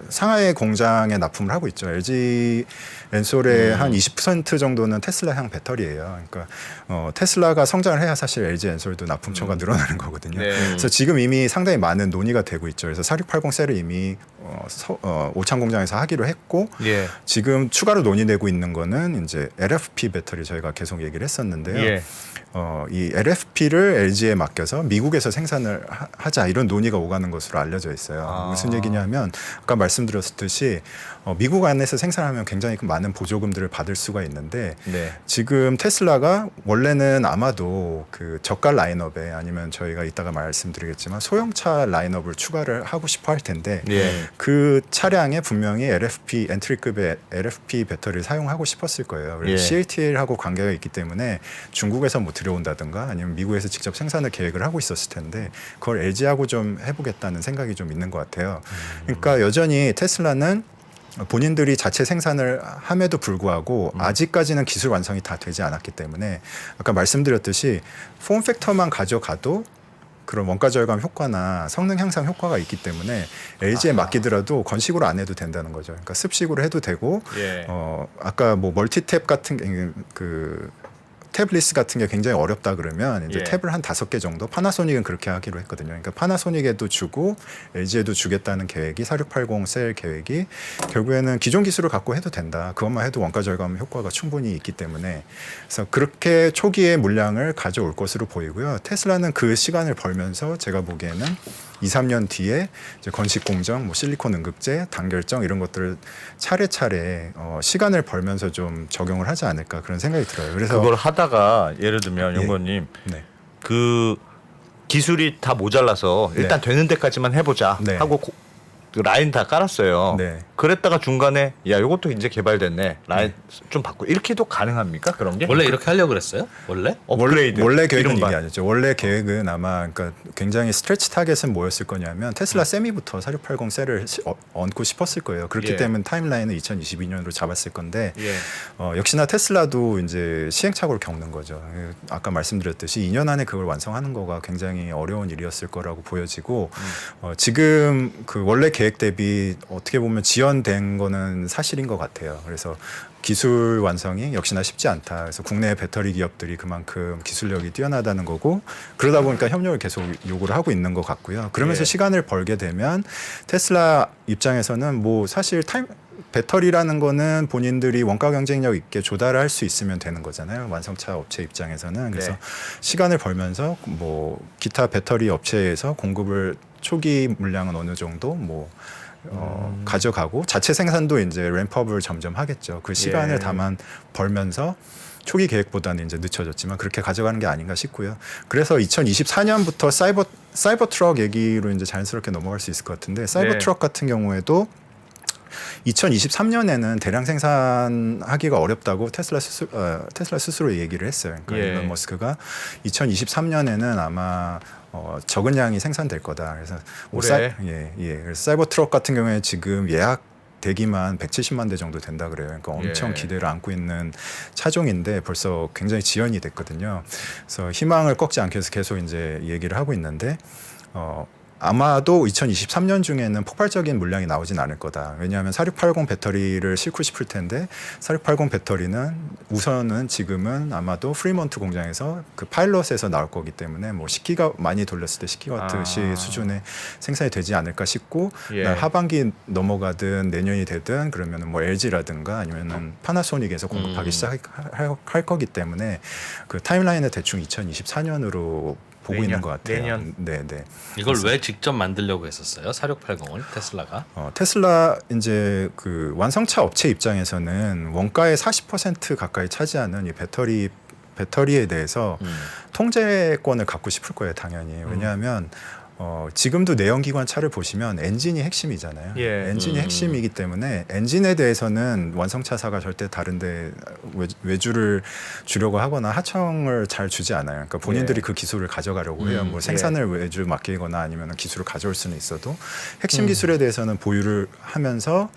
상하이 공장에 납품을 하고 있죠. LG 엔솔의 한 20% 정도는 테슬라향 배터리예요. 그러니까 테슬라가 성장을 해야 사실 LG 엔솔도 납품처가 늘어나는 거거든요. 그래서 지금 이미 상당히 많은 논의가 되고 있죠. 그래서 4680 셀을 이미 오창 공장에서 하기로 했고 지금 추가로 논의되고 있는 거는 이제 LFP 배터리 저희가 계속 얘기를 했었는데요. 이 LFP를 LG에 맡겨서 미국에서 생산을 하자 이런 논의가 오가는 것으로 알려져 있어요. 무슨 얘기냐면 아까 말씀드렸듯이 미국 안에서 생산하면 굉장히 많은 보조금들을 받을 수가 있는데 지금 테슬라가 원래는 아마도 그 저가 라인업에 아니면 저희가 이따가 말씀드리겠지만 소형차 라인업을 추가를 하고 싶어 할 텐데 그 차량에 분명히 LFP 엔트리급의 LFP 배터리를 사용하고 싶었을 거예요. CATL하고 관계가 있기 때문에 중국에서 뭐 들여온다든가 아니면 미국에서 직접 생산을 계획을 하고 있었을 텐데 그걸 LG하고 좀 해보겠다는 생각이 좀 있는 것 같아요. 그러니까 여전히 테슬라는 본인들이 자체 생산을 함에도 불구하고 아직까지는 기술 완성이 다 되지 않았기 때문에 아까 말씀드렸듯이 폼팩터만 가져가도 그런 원가 절감 효과나 성능 향상 효과가 있기 때문에 LG에 맡기더라도 건식으로 안 해도 된다는 거죠. 그러니까 습식으로 해도 되고 아까 뭐 멀티탭 같은 그 태블릿 같은 게 굉장히 어렵다 그러면 이제 탭을 한 5개 정도 파나소닉은 그렇게 하기로 했거든요. 그러니까 파나소닉에도 주고 LG에도 주겠다는 계획이 4680 셀 계획이 결국에는 기존 기술을 갖고 해도 된다. 그것만 해도 원가 절감 효과가 충분히 있기 때문에 그래서 그렇게 초기에 물량을 가져올 것으로 보이고요. 테슬라는 그 시간을 벌면서 제가 보기에는 2, 3년 뒤에 이제 건식 공정, 뭐 실리콘 응급제, 단결정 이런 것들을 차례차례 시간을 벌면서 좀 적용을 하지 않을까 그런 생각이 들어요. 그래서 그걸 하다가 예를 들면 연구원님 그 기술이 다 모자라서 일단 되는 데까지만 해보자 하고 그 라인 다 깔았어요. 그랬다가 중간에 야 이것도 이제 개발됐네 라인 좀 바꾸 이렇게도 가능합니까 그런 게? 원래 이렇게 하려고 그랬어요? 원래? 업그레이드. 원래 계획은 이게 아니었죠. 원래 계획은 아마 그러니까 굉장히 스트레치 타겟은 뭐였을 거냐면 테슬라 세미부터 4680 셀을 얹고 싶었을 거예요. 그렇기 때문에 타임라인은 2022년으로 잡았을 건데 역시나 테슬라도 이제 시행착오를 겪는 거죠. 아까 말씀드렸듯이 2년 안에 그걸 완성하는 거가 굉장히 어려운 일이었을 거라고 보여지고 지금 그 원래 계획 대비 어떻게 보면 지연된 거는 사실인 것 같아요. 그래서 기술 완성이 역시나 쉽지 않다. 그래서 국내 배터리 기업들이 그만큼 기술력이 뛰어나다는 거고 그러다 보니까 협력을 계속 요구를 하고 있는 것 같고요. 그러면서 예. 시간을 벌게 되면 테슬라 입장에서는 뭐 사실 배터리라는 거는 본인들이 원가 경쟁력 있게 조달할 수 있으면 되는 거잖아요. 완성차 업체 입장에서는. 그래서 네. 시간을 벌면서 뭐 기타 배터리 업체에서 공급을 초기 물량은 어느 정도 뭐 가져가고 자체 생산도 이제 램프업을 점점 하겠죠. 그 시간을 예. 다만 벌면서 초기 계획보다는 이제 늦춰졌지만 그렇게 가져가는 게 아닌가 싶고요. 그래서 2024년부터 사이버 트럭 얘기로 이제 자연스럽게 넘어갈 수 있을 것 같은데 사이버 네. 트럭 같은 경우에도 2023년에는 대량 생산하기가 어렵다고 테슬라 스스로 얘기를 했어요. 그러니까 예. 일론 머스크가 2023년에는 아마 적은 양이 생산될 거다. 그래서 올해? 그래서 사이버 트럭 같은 경우에 지금 예약 대기만 170만 대 정도 된다 그래요. 그러니까 엄청 예. 기대를 안고 있는 차종인데 벌써 굉장히 지연이 됐거든요. 그래서 희망을 꺾지 않기 위해서 계속 이제 얘기를 하고 있는데 아마도 2023년 중에는 폭발적인 물량이 나오진 않을 거다. 왜냐하면 4680 배터리를 싣고 싶을 텐데 4680 배터리는 우선은 지금은 아마도 프리먼트 공장에서 그 파일럿에서 나올 거기 때문에 뭐 10기가 많이 돌렸을 때 10기와트 수준의 생산이 되지 않을까 싶고 예. 하반기 넘어가든 내년이 되든 그러면은 뭐 LG라든가 아니면은 파나소닉에서 공급하기 시작할 거기 때문에 그 타임라인은 대충 2024년으로 보고 있는 것 같아요. 내년. 네. 이걸 왜 직접 만들려고 했었어요? 4680을 테슬라가? 테슬라 이제 그 완성차 업체 입장에서는 원가의 40% 가까이 차지하는 이 배터리에 대해서 통제권을 갖고 싶을 거예요, 당연히. 왜냐하면 지금도 내연기관 차를 보시면 엔진이 핵심이잖아요. 예. 엔진이 핵심이기 때문에 엔진에 대해서는 완성차사가 절대 다른데 외주를 주려고 하거나 하청을 잘 주지 않아요. 그러니까 본인들이 예. 그 기술을 가져가려고 해요. 뭐 생산을 외주 맡기거나 아니면 기술을 가져올 수는 있어도 핵심 기술에 대해서는 보유를 하면서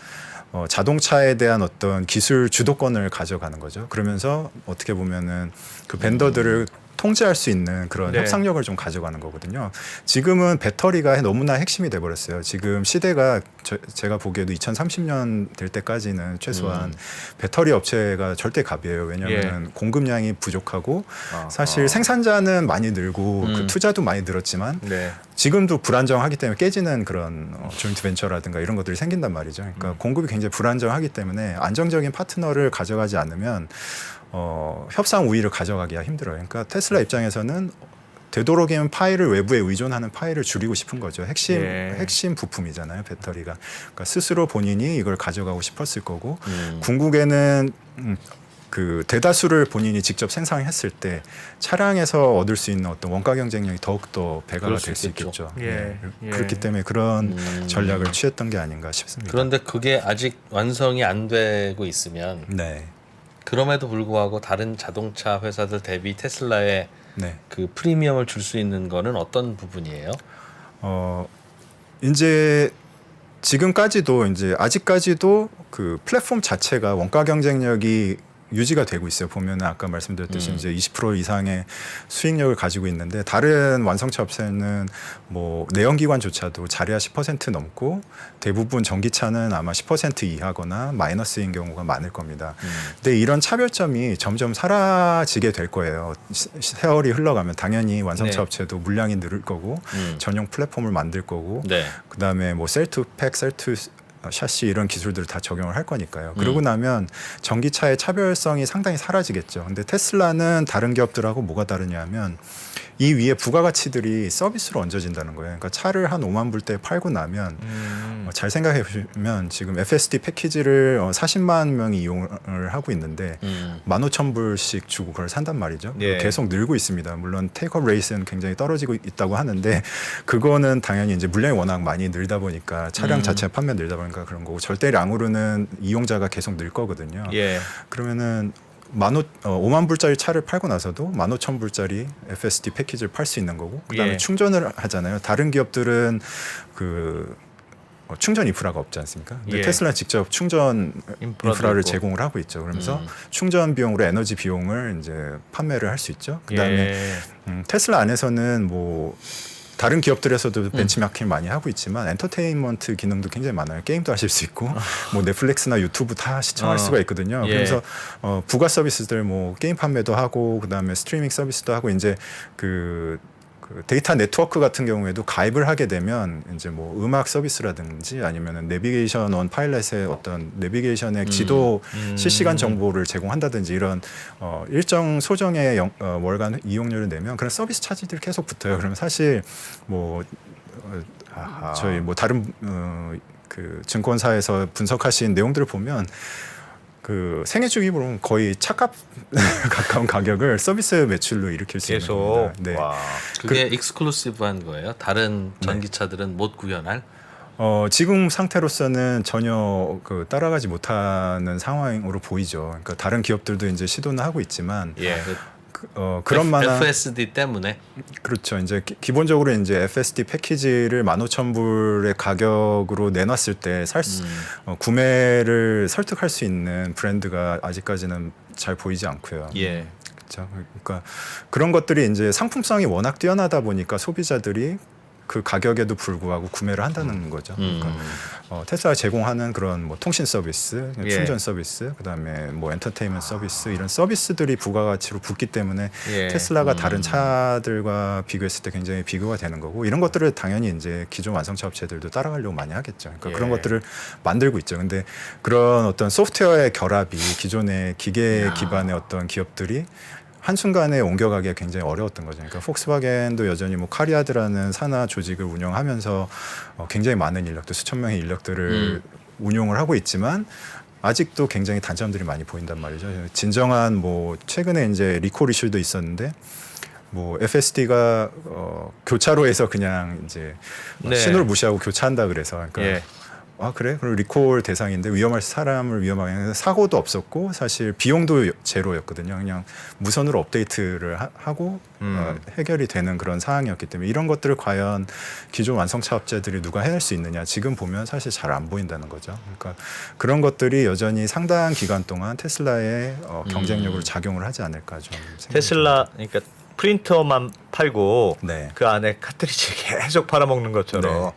자동차에 대한 어떤 기술 주도권을 가져가는 거죠. 그러면서 어떻게 보면은 그 벤더들을 통제할 수 있는 그런 네. 협상력을 좀 가져가는 거거든요. 지금은 배터리가 너무나 핵심이 돼버렸어요. 지금 시대가 제가 보기에도 2030년 될 때까지는 최소한 배터리 업체가 절대 갑이에요. 왜냐하면 공급량이 부족하고 사실 생산자는 많이 늘고 그 투자도 많이 늘었지만 네. 지금도 불안정하기 때문에 깨지는 그런 조인트 벤처라든가 이런 것들이 생긴단 말이죠. 그러니까 공급이 굉장히 불안정하기 때문에 안정적인 파트너를 가져가지 않으면 협상 우위를 가져가기가 힘들어요. 그러니까 테슬라 입장에서는 되도록이면 파일을 외부에 의존하는 파일을 줄이고 싶은 거죠. 핵심 부품이잖아요, 배터리가. 그러니까 스스로 본인이 이걸 가져가고 싶었을 거고 궁극에는 그 대다수를 본인이 직접 생산했을 때 차량에서 얻을 수 있는 어떤 원가 경쟁력이 더욱더 배가가 될 수 있겠죠. 예. 그렇기 때문에 그런 전략을 취했던 게 아닌가 싶습니다. 그런데 그게 아직 완성이 안 되고 있으면 네. 그럼에도 불구하고 다른 자동차 회사들 대비 테슬라에 네. 그 프리미엄을 줄 수 있는 거는 어떤 부분이에요? 이제 지금까지도 이제 아직까지도 그 플랫폼 자체가 원가 경쟁력이 유지가 되고 있어요. 보면 아까 말씀드렸듯이 이제 20% 이상의 수익력을 가지고 있는데 다른 완성차 업체는 뭐 내연기관조차도 자리야 10% 넘고 대부분 전기차는 아마 10% 이하거나 마이너스인 경우가 많을 겁니다. 근데 이런 차별점이 점점 사라지게 될 거예요. 세월이 흘러가면 당연히 완성차 네. 업체도 물량이 늘을 거고 전용 플랫폼을 만들 거고 네. 그다음에 뭐 셀투 팩, 셀투 샤시 이런 기술들을 다 적용을 할 거니까요. 그러고 나면 전기차의 차별성이 상당히 사라지겠죠. 근데 테슬라는 다른 기업들하고 뭐가 다르냐면 이 위에 부가가치들이 서비스로 얹어진다는 거예요. 그러니까 차를 한 5만 불대 팔고 나면 잘 생각해 보시면 지금 FSD 패키지를 40만 명이 이용을 하고 있는데 15,000불씩 주고 그걸 산단 말이죠. 예. 계속 늘고 있습니다. 물론 테이크업 레이스는 굉장히 떨어지고 있다고 하는데 그거는 당연히 이제 물량이 워낙 많이 늘다 보니까 차량 자체 판매 늘다 보니까 그런 거고 절대량으로는 이용자가 계속 늘 거거든요. 예. 그러면은 5만 불짜리 차를 팔고 나서도 15,000불짜리 FSD 패키지를 팔 수 있는 거고 그다음에 예. 충전을 하잖아요. 다른 기업들은 그 충전 인프라가 없지 않습니까? 근데 예. 테슬라는 직접 충전 인프라를 있고. 제공을 하고 있죠. 그러면서 충전 비용으로 에너지 비용을 이제 판매를 할 수 있죠. 그다음에 예. 테슬라 안에서는 뭐 다른 기업들에서도 벤치마킹 많이 하고 있지만 엔터테인먼트 기능도 굉장히 많아요. 게임도 하실 수 있고 뭐 넷플릭스나 유튜브 다 시청할 수가 있거든요. 예. 그래서 부가 서비스들 뭐 게임 판매도 하고 그다음에 스트리밍 서비스도 하고 이제 그 데이터 네트워크 같은 경우에도 가입을 하게 되면 이제 뭐 음악 서비스라든지 아니면은 내비게이션 온 파일럿의 어떤 내비게이션의 지도 실시간 정보를 제공한다든지 이런 일정 소정의 월간 이용료를 내면 그런 서비스 차지들이 계속 붙어요. 그러면 사실 뭐 저희 뭐 다른 그 증권사에서 분석하신 내용들을 보면 그 생애 주기 보면 거의 차값 가까운 가격을 서비스 매출로 일으킬 수 있는 겁니다. 네. 와. 그게 익스클루시브한 거예요. 다른 전기차들은 못 구현할. 지금 상태로서는 전혀 그 따라가지 못하는 상황으로 보이죠. 그러니까 다른 기업들도 이제 시도는 하고 있지만 예. 그런 만한 FSD 때문에. 그렇죠. 이제 기본적으로 이제 FSD 패키지를 15,000불의 가격으로 내놨을 때 구매를 설득할 수 있는 브랜드가 아직까지는 잘 보이지 않고요. 예. 그렇죠. 그러니까 그런 것들이 이제 상품성이 워낙 뛰어나다 보니까 소비자들이 그 가격에도 불구하고 구매를 한다는 거죠. 그러니까 테슬라가 제공하는 그런 뭐 통신 서비스, 예. 충전 서비스, 그다음에 뭐 엔터테인먼트 서비스 이런 서비스들이 부가가치로 붙기 때문에 예. 테슬라가 다른 차들과 비교했을 때 굉장히 비교가 되는 거고 이런 것들을 당연히 이제 기존 완성차 업체들도 따라가려고 많이 하겠죠. 그러니까 예. 그런 것들을 만들고 있죠. 근데 그런 어떤 소프트웨어의 결합이 기존의 기계 기반의 어떤 기업들이 한순간에 옮겨가기가 굉장히 어려웠던 거죠. 그러니까 폭스바겐도 여전히 뭐 카리아드라는 산하 조직을 운영하면서 굉장히 많은 인력들, 수천 명의 인력들을 운용을 하고 있지만 아직도 굉장히 단점들이 많이 보인단 말이죠. 진정한 뭐 최근에 이제 리콜 이슈도 있었는데 뭐 FSD가 교차로에서 그냥 이제 네. 신호를 무시하고 교차한다 그래서 그러니까 예. 아 그래? 그럼 리콜 대상인데 위험할 사람을 위험하게 해서 사고도 없었고 사실 비용도 제로였거든요. 그냥 무선으로 업데이트를 하고 해결이 되는 그런 상황이었기 때문에 이런 것들을 과연 기존 완성차 업체들이 누가 해낼 수 있느냐 지금 보면 사실 잘 안 보인다는 거죠. 그러니까 그런 것들이 여전히 상당한 기간 동안 테슬라의 경쟁력으로 작용을 하지 않을까 좀 생각이 테슬라 듭니다. 그러니까 프린터만 팔고 네. 그 안에 카트리지 계속 팔아먹는 것처럼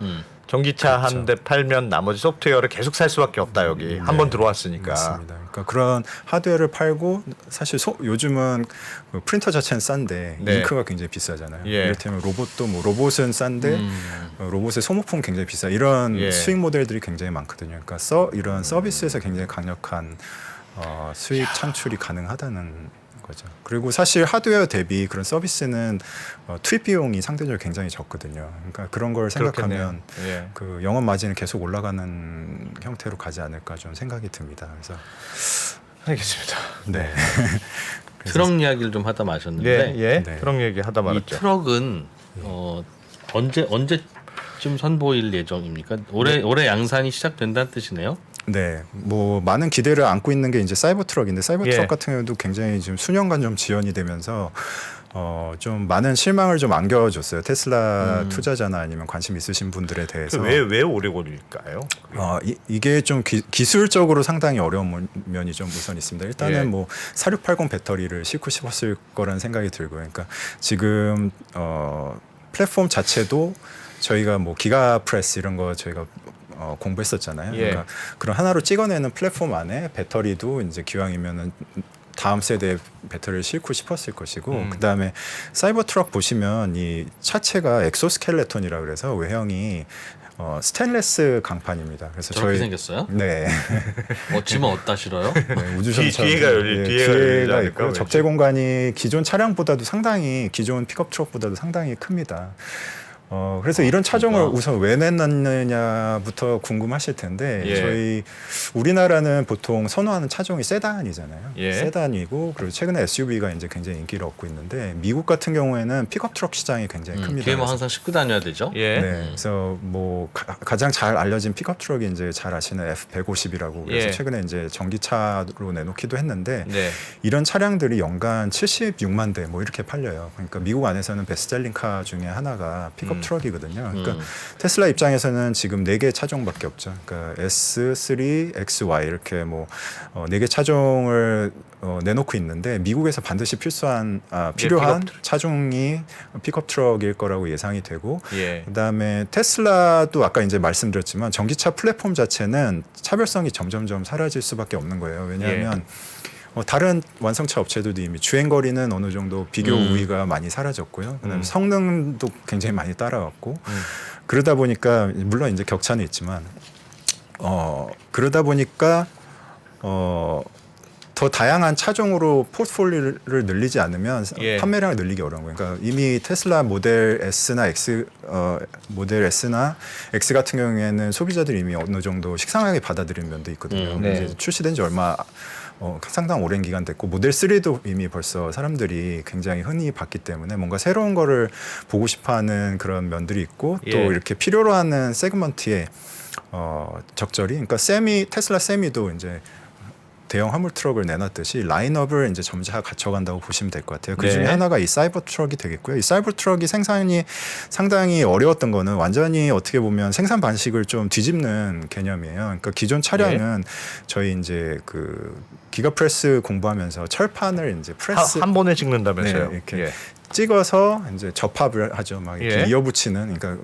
전기차 그렇죠. 한 대 팔면 나머지 소프트웨어를 계속 살 수밖에 없다 여기 한 번 들어왔으니까. 맞습니다. 그러니까 그런 하드웨어를 팔고 사실 요즘은 그 프린터 자체는 싼데 네. 잉크가 굉장히 비싸잖아요. 예. 이를테면 로봇도 뭐 로봇은 싼데 로봇의 소모품 굉장히 비싸. 이런 예. 수익 모델들이 굉장히 많거든요. 그러니까 이런 서비스에서 굉장히 강력한 수익 창출이 가능하다는 거죠. 그리고 사실 하드웨어 대비 그런 서비스는 투입 비용이 상대적으로 굉장히 적거든요. 그러니까 그런 걸 생각하면 예. 그 영업 마진은 계속 올라가는 형태로 가지 않을까 좀 생각이 듭니다. 그래서 알겠습니다. 네. 트럭 이야기를 좀 하다 마셨는데 예. 네. 그런 얘기 하다 이 말았죠. 트럭은 언제쯤 선보일 예정입니까? 올해 양산이 시작된다는 뜻이네요. 네, 뭐 많은 기대를 안고 있는 게 이제 사이버 트럭인데 사이버 예. 트럭 같은 경우도 굉장히 지금 수년간 좀 지연이 되면서 좀 많은 실망을 좀 안겨줬어요. 테슬라 투자자나 아니면 관심 있으신 분들에 대해서. 왜 오래 걸릴까요? 이게 좀 기술적으로 상당히 어려운 면이 좀 우선 있습니다. 일단은 예. 뭐 4680 배터리를 싣고 싶었을 거라는 생각이 들고요. 그러니까 지금 플랫폼 자체도 저희가 뭐 기가 프레스 이런 거 저희가 공부했었잖아요. 예. 그러니까 그런 하나로 찍어내는 플랫폼 안에 배터리도 이제 기왕이면은 다음 세대 배터리를 싣고 싶었을 것이고 그다음에 사이버 트럭 보시면 이 차체가 엑소스켈레톤이라 그래서 외형이 스테인레스 강판입니다. 그래서 저렇게 생겼어요? 네. 지면 어디다 실어요? 네, 우주선처럼 뒤에가 열리- 뒤에가 열리지 않을까, 있고 왠지. 적재 공간이 기존 차량보다도 상당히 기존 픽업 트럭보다도 상당히 큽니다. 그래서 이런 차종을 우선 왜 냈느냐부터 궁금하실 텐데 예. 저희 우리나라는 보통 선호하는 차종이 세단이잖아요. 예. 세단이고 그리고 최근에 SUV가 이제 굉장히 인기를 얻고 있는데 미국 같은 경우에는 픽업 트럭 시장이 굉장히 큽니다. 뒤에 뭐 그래서 항상 싣고 다녀야 되죠. 예. 네, 그래서 뭐 가장 잘 알려진 픽업 트럭이 이제 잘 아시는 F150이라고 그래서 예. 최근에 이제 전기차로 내놓기도 했는데 네. 이런 차량들이 연간 76만 대 뭐 이렇게 팔려요. 그러니까 미국 안에서는 베스트셀링 카 중에 하나가 픽업 트럭이거든요. 그러니까 테슬라 입장에서는 지금 4개 차종밖에 없죠. 그러니까 S3, XY 이렇게 뭐 4개 차종을 내놓고 있는데 미국에서 반드시 필요한 차종이 픽업 트럭일 거라고 예상이 되고 그다음에 테슬라도 아까 이제 말씀드렸지만 전기차 플랫폼 자체는 차별성이 점점점 사라질 수밖에 없는 거예요. 왜냐하면 다른 완성차 업체들도 이미 주행거리는 어느 정도 비교 우위가 많이 사라졌고요. 그다음에 성능도 굉장히 많이 따라왔고 그러다 보니까 물론 이제 격차는 있지만 그러다 보니까 더 다양한 차종으로 포트폴리오를 늘리지 않으면 판매량을 늘리기 어려운 거예요. 그러니까 이미 테슬라 모델 S나 X 같은 경우에는 소비자들이 이미 어느 정도 식상하게 받아들이는 면도 있거든요. 이제 출시된 지 얼마 상당히 오랜 기간 됐고 모델 3도 이미 벌써 사람들이 굉장히 흔히 봤기 때문에 뭔가 새로운 거를 보고 싶어하는 그런 면들이 있고 또 이렇게 필요로 하는 세그먼트에 적절히 그러니까 테슬라 세미도 이제 대형 화물 트럭을 내놨듯이 라인업을 이제 점차 갖춰간다고 보시면 될 것 같아요. 그 중에 하나가 이 사이버 트럭이 되겠고요. 이 사이버 트럭이 생산이 상당히 어려웠던 거는 완전히 어떻게 보면 생산 방식을 좀 뒤집는 개념이에요. 그러니까 기존 차량은 저희 이제 그 기가프레스 공부하면서 철판을 이제 프레스 한 번에 찍는다면서요? 이렇게 찍어서 이제 접합을 하죠. 막 이렇게 이어붙이는 그러니까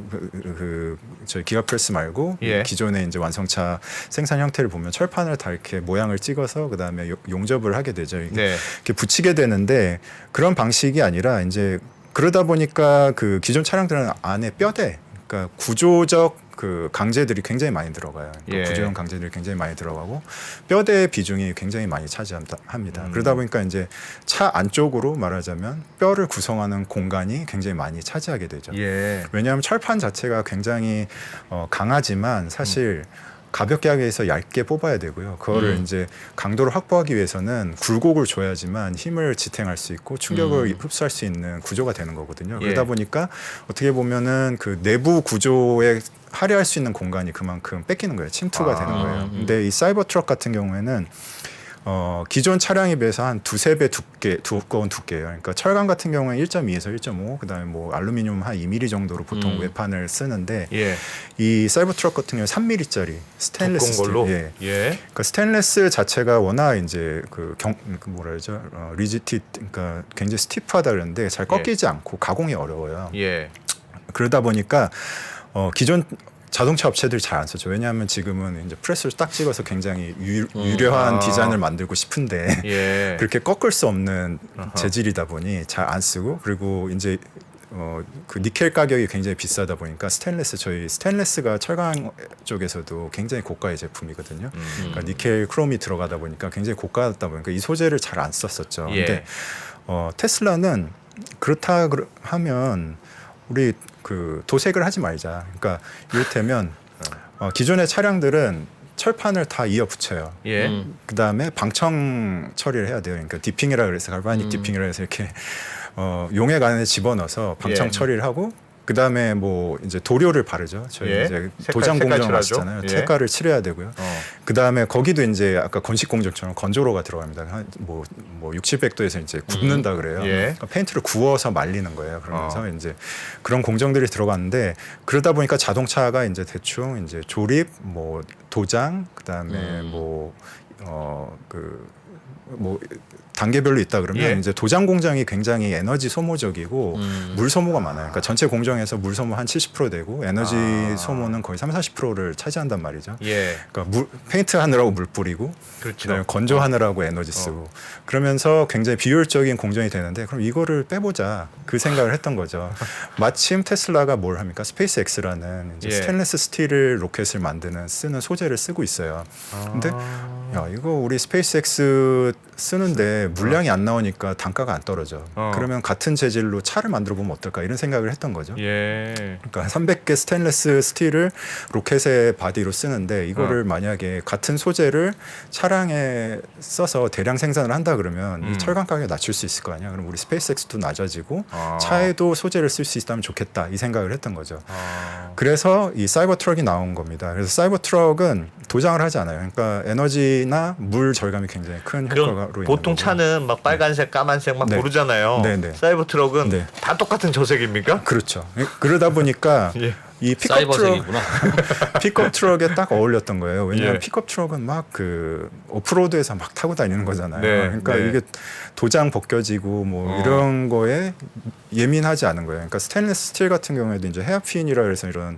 저희 기가프레스 말고 기존의 이제 완성차 생산 형태를 보면 철판을 다 이렇게 모양을 찍어서 그다음에 용접을 하게 되죠. 이렇게 붙이게 되는데 그런 방식이 아니라 이제 그러다 보니까 그 기존 차량들은 안에 뼈대 그러니까 구조적 그 강제들이 굉장히 많이 들어가요. 그러니까 구조형 강제들이 굉장히 많이 들어가고 뼈대의 비중이 굉장히 많이 차지합니다. 그러다 보니까 이제 차 안쪽으로 말하자면 뼈를 구성하는 공간이 굉장히 많이 차지하게 되죠. 왜냐하면 철판 자체가 굉장히 강하지만 사실 가볍게 하기 위해서 얇게 뽑아야 되고요. 그거를 이제 강도를 확보하기 위해서는 굴곡을 줘야지만 힘을 지탱할 수 있고 충격을 흡수할 수 있는 구조가 되는 거거든요. 그러다 보니까 어떻게 보면은 그 내부 구조에 할애할 수 있는 공간이 그만큼 뺏기는 거예요. 침투가 되는 거예요. 근데 이 사이버 트럭 같은 경우에는 기존 차량에 비해서 한 두세 배 두꺼운 두께예요. 그러니까 철강 같은 경우는 1.2에서 1.5, 그다음에 뭐 알루미늄 한 2mm 정도로 보통 외판을 쓰는데 이 사이버 트럭 같은 경우는 3mm짜리 스테인리스 스틸. 그러니까 스테인리스 자체가 워낙 이제 뭐라 그러죠? 리지티, 그러니까 굉장히 스티프하다 그러는데 잘 꺾이지 않고 가공이 어려워요. 그러다 보니까 기존 자동차 업체들이 잘 안 쓰죠. 왜냐하면 지금은 이제 프레스를 딱 찍어서 굉장히 유려한 디자인을 만들고 싶은데 그렇게 꺾을 수 없는 재질이다 보니 잘 안 쓰고 그리고 이제 그 니켈 가격이 굉장히 비싸다 보니까 저희 스테인리스가 철강 쪽에서도 굉장히 고가의 제품이거든요. 그러니까 니켈 크롬이 들어가다 보니까 굉장히 고가다 보니까 이 소재를 잘 안 썼었죠. 근데 테슬라는 그렇다 하면 우리 그 도색을 하지 말자. 그러니까 이를테면 기존의 차량들은 철판을 다 이어 붙여요. 그다음에 방청 처리를 해야 돼요. 그러니까 디핑이라 그래서 갈바닉 디핑이라 해서 이렇게 용액 안에 집어넣어서 방청 처리를 하고 그다음에 뭐 이제 도료를 바르죠. 저희 이제 도장 공정 하시잖아요. 색깔을 칠해야 되고요. 그다음에 거기도 이제 아까 건식 공정처럼 건조로가 들어갑니다. 뭐 6,700도에서 이제 굽는다 그래요. 그러니까 페인트를 구워서 말리는 거예요. 그러면서 이제 그런 공정들이 들어갔는데 그러다 보니까 자동차가 이제 대충 이제 조립, 뭐 도장, 그다음에 뭐 단계별로 있다 그러면 이제 도장 공정이 굉장히 에너지 소모적이고 물 소모가 많아요. 그러니까 전체 공정에서 물 소모 한 70% 되고 에너지 소모는 거의 30-40%를 차지한단 말이죠. 그러니까 페인트 하느라고 물 뿌리고 그다음에 건조하느라고 에너지 쓰고 그러면서 굉장히 비효율적인 공정이 되는데 그럼 이거를 빼보자 그 생각을 했던 거죠. 마침 테슬라가 뭘 합니까? 스페이스 X라는 이제 스테인리스 스틸 로켓을 쓰는 소재를 쓰고 있어요. 근데 야 이거 우리 스페이스 X 쓰는데 물량이 안 나오니까 단가가 안 떨어져. 그러면 같은 재질로 차를 만들어 보면 어떨까 이런 생각을 했던 거죠. 그러니까 300개 스테인리스 스틸을 로켓의 바디로 쓰는데 이거를 만약에 같은 소재를 차량에 써서 대량 생산을 한다 그러면 이 철강 가격을 낮출 수 있을 거 아니야. 그럼 우리 스페이스X도 낮아지고 차에도 소재를 쓸 수 있다면 좋겠다 이 생각을 했던 거죠. 그래서 이 사이버 트럭이 나온 겁니다. 그래서 사이버 트럭은 도장을 하지 않아요. 그러니까 에너지나 물 절감이 굉장히 큰 효과로 그럼 있는 보통 거고. 차는 막 빨간색, 까만색 막 네. 고르잖아요. 네, 네. 사이버 트럭은 네. 다 똑같은 저색입니까? 그렇죠. 그러다 보니까 예. 이 픽업 트럭 사이버색이구나. 픽업 트럭에 딱 어울렸던 거예요. 왜냐하면 예. 픽업 트럭은 막 그 오프로드에서 막 타고 다니는 거잖아요. 네, 그러니까 네. 이게 도장 벗겨지고 뭐 이런 거에 예민하지 않은 거예요. 그러니까 스테인리스 스틸 같은 경우에도 이제 헤어핀이라 해서 이런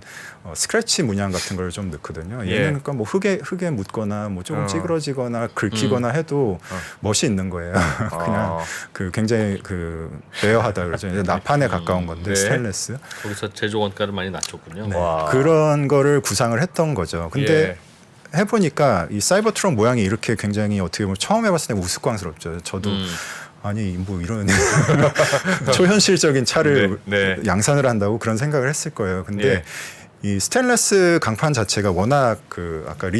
스크래치 문양 같은 걸 좀 넣거든요. 예. 얘는 그러니까 뭐 흙에 묻거나 뭐 조금 찌그러지거나 긁히거나 해도 멋이 있는 거예요. 그냥 그 굉장히 그 레어하다 그러죠. 이제 나판에 가까운 건데 네. 스테인리스. 거기서 제조 원가를 많이 낮췄군요. 네. 와. 그런 거를 구상을 했던 거죠. 근데 예. 해보니까 이 사이버 트럭 모양이 이렇게 굉장히 어떻게 보면 처음 해봤을 때 우스꽝스럽죠. 저도 아니 뭐 이런 초현실적인 차를 네, 네. 양산을 한다고 그런 생각을 했을 거예요. 근데 예. 이 스테인리스 강판 자체가 워낙 그 아까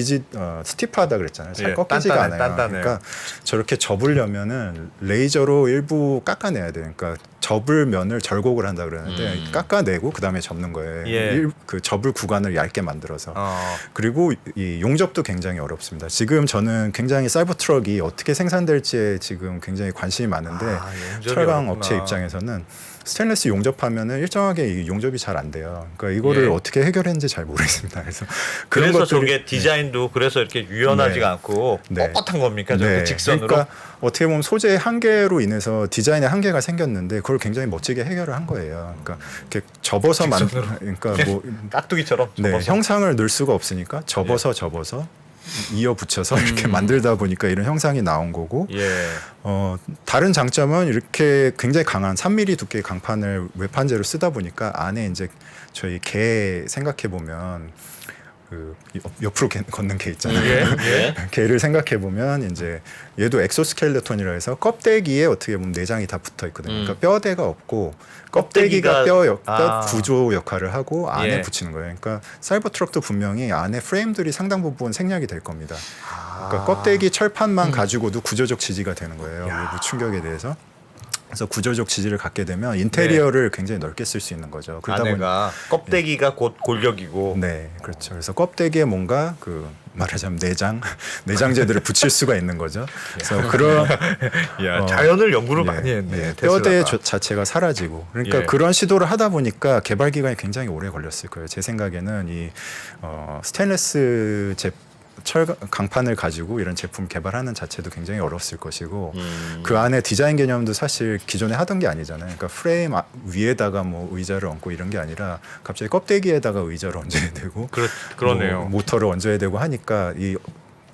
스티프하다 그랬잖아요. 잘 예, 꺾이지가 단단해, 않아요. 단단해요. 그러니까 저렇게 접으려면은 레이저로 일부 깎아내야 돼요. 그러니까 접을 면을 절곡을 한다 그러는데 깎아내고 그 다음에 접는 거예요. 예. 그 접을 구간을 얇게 만들어서. 어. 그리고 이 용접도 굉장히 어렵습니다. 지금 저는 굉장히 사이버 트럭이 어떻게 생산될지에 지금 굉장히 관심이 많은데 용접이 철강 어렵구나. 업체 입장에서는 스테인리스 용접하면은 일정하게 이 용접이 잘 안 돼요. 그러니까 이거를 예. 어떻게 해결했는지 잘 모르겠습니다. 그래서 그래서 것들이- 저게 디자인도 그래서 이렇게 유연하지가 네. 않고 네. 뻣뻣한 겁니까? 저렇게 네. 직선으로? 그러니까 어떻게 보면 소재의 한계로 인해서 디자인의 한계가 생겼는데 그걸 굉장히 멋지게 해결을 한 거예요. 그러니까 이렇게 접어서 그러니까 뭐 깍두기처럼 네, 접어서. 형상을 넣을 수가 없으니까 접어서 이어 붙여서 이렇게 만들다 보니까 이런 형상이 나온 거고 예. 다른 장점은 이렇게 굉장히 강한 3mm 두께의 강판을 외판재로 쓰다 보니까 안에 이제 저희 개 생각해 보면 그 옆으로 걷는 개 있잖아요. 예. 예. 개를 생각해 보면 이제 얘도 엑소스켈레톤이라 해서 껍데기에 어떻게 보면 내장이 다 붙어 있거든요. 그러니까 뼈대가 없고 껍데기가 뼈 구조 역할을 하고 안에 예. 붙이는 거예요. 그러니까 사이버 트럭도 분명히 안에 프레임들이 상당 부분 생략이 될 겁니다. 그러니까 껍데기 철판만 가지고도 구조적 지지가 되는 거예요. 외부 충격에 대해서. 그래서 구조적 지지를 갖게 되면 인테리어를 굉장히 넓게 쓸 수 있는 거죠. 그러다 안에가 껍데기가 곧 골격이고. 네, 그렇죠. 그래서 껍데기에 뭔가 그 말하자면 내장재들을 붙일 수가 있는 거죠. 그래서 그런 야, 자연을 연구를 예, 많이 했네. 예, 뼈대 테슬라가. 자체가 사라지고 그러니까 예. 그런 시도를 하다 보니까 개발 기간이 굉장히 오래 걸렸을 거예요. 제 생각에는 이 스테인리스 강판을 가지고 이런 제품 개발하는 자체도 굉장히 어렵을 것이고 그 안에 디자인 개념도 사실 기존에 하던 게 아니잖아요. 그러니까 프레임 위에다가 뭐 의자를 얹고 이런 게 아니라 갑자기 껍데기에다가 의자를 얹어야 되고 그러네요. 뭐 모터를 얹어야 되고 하니까 이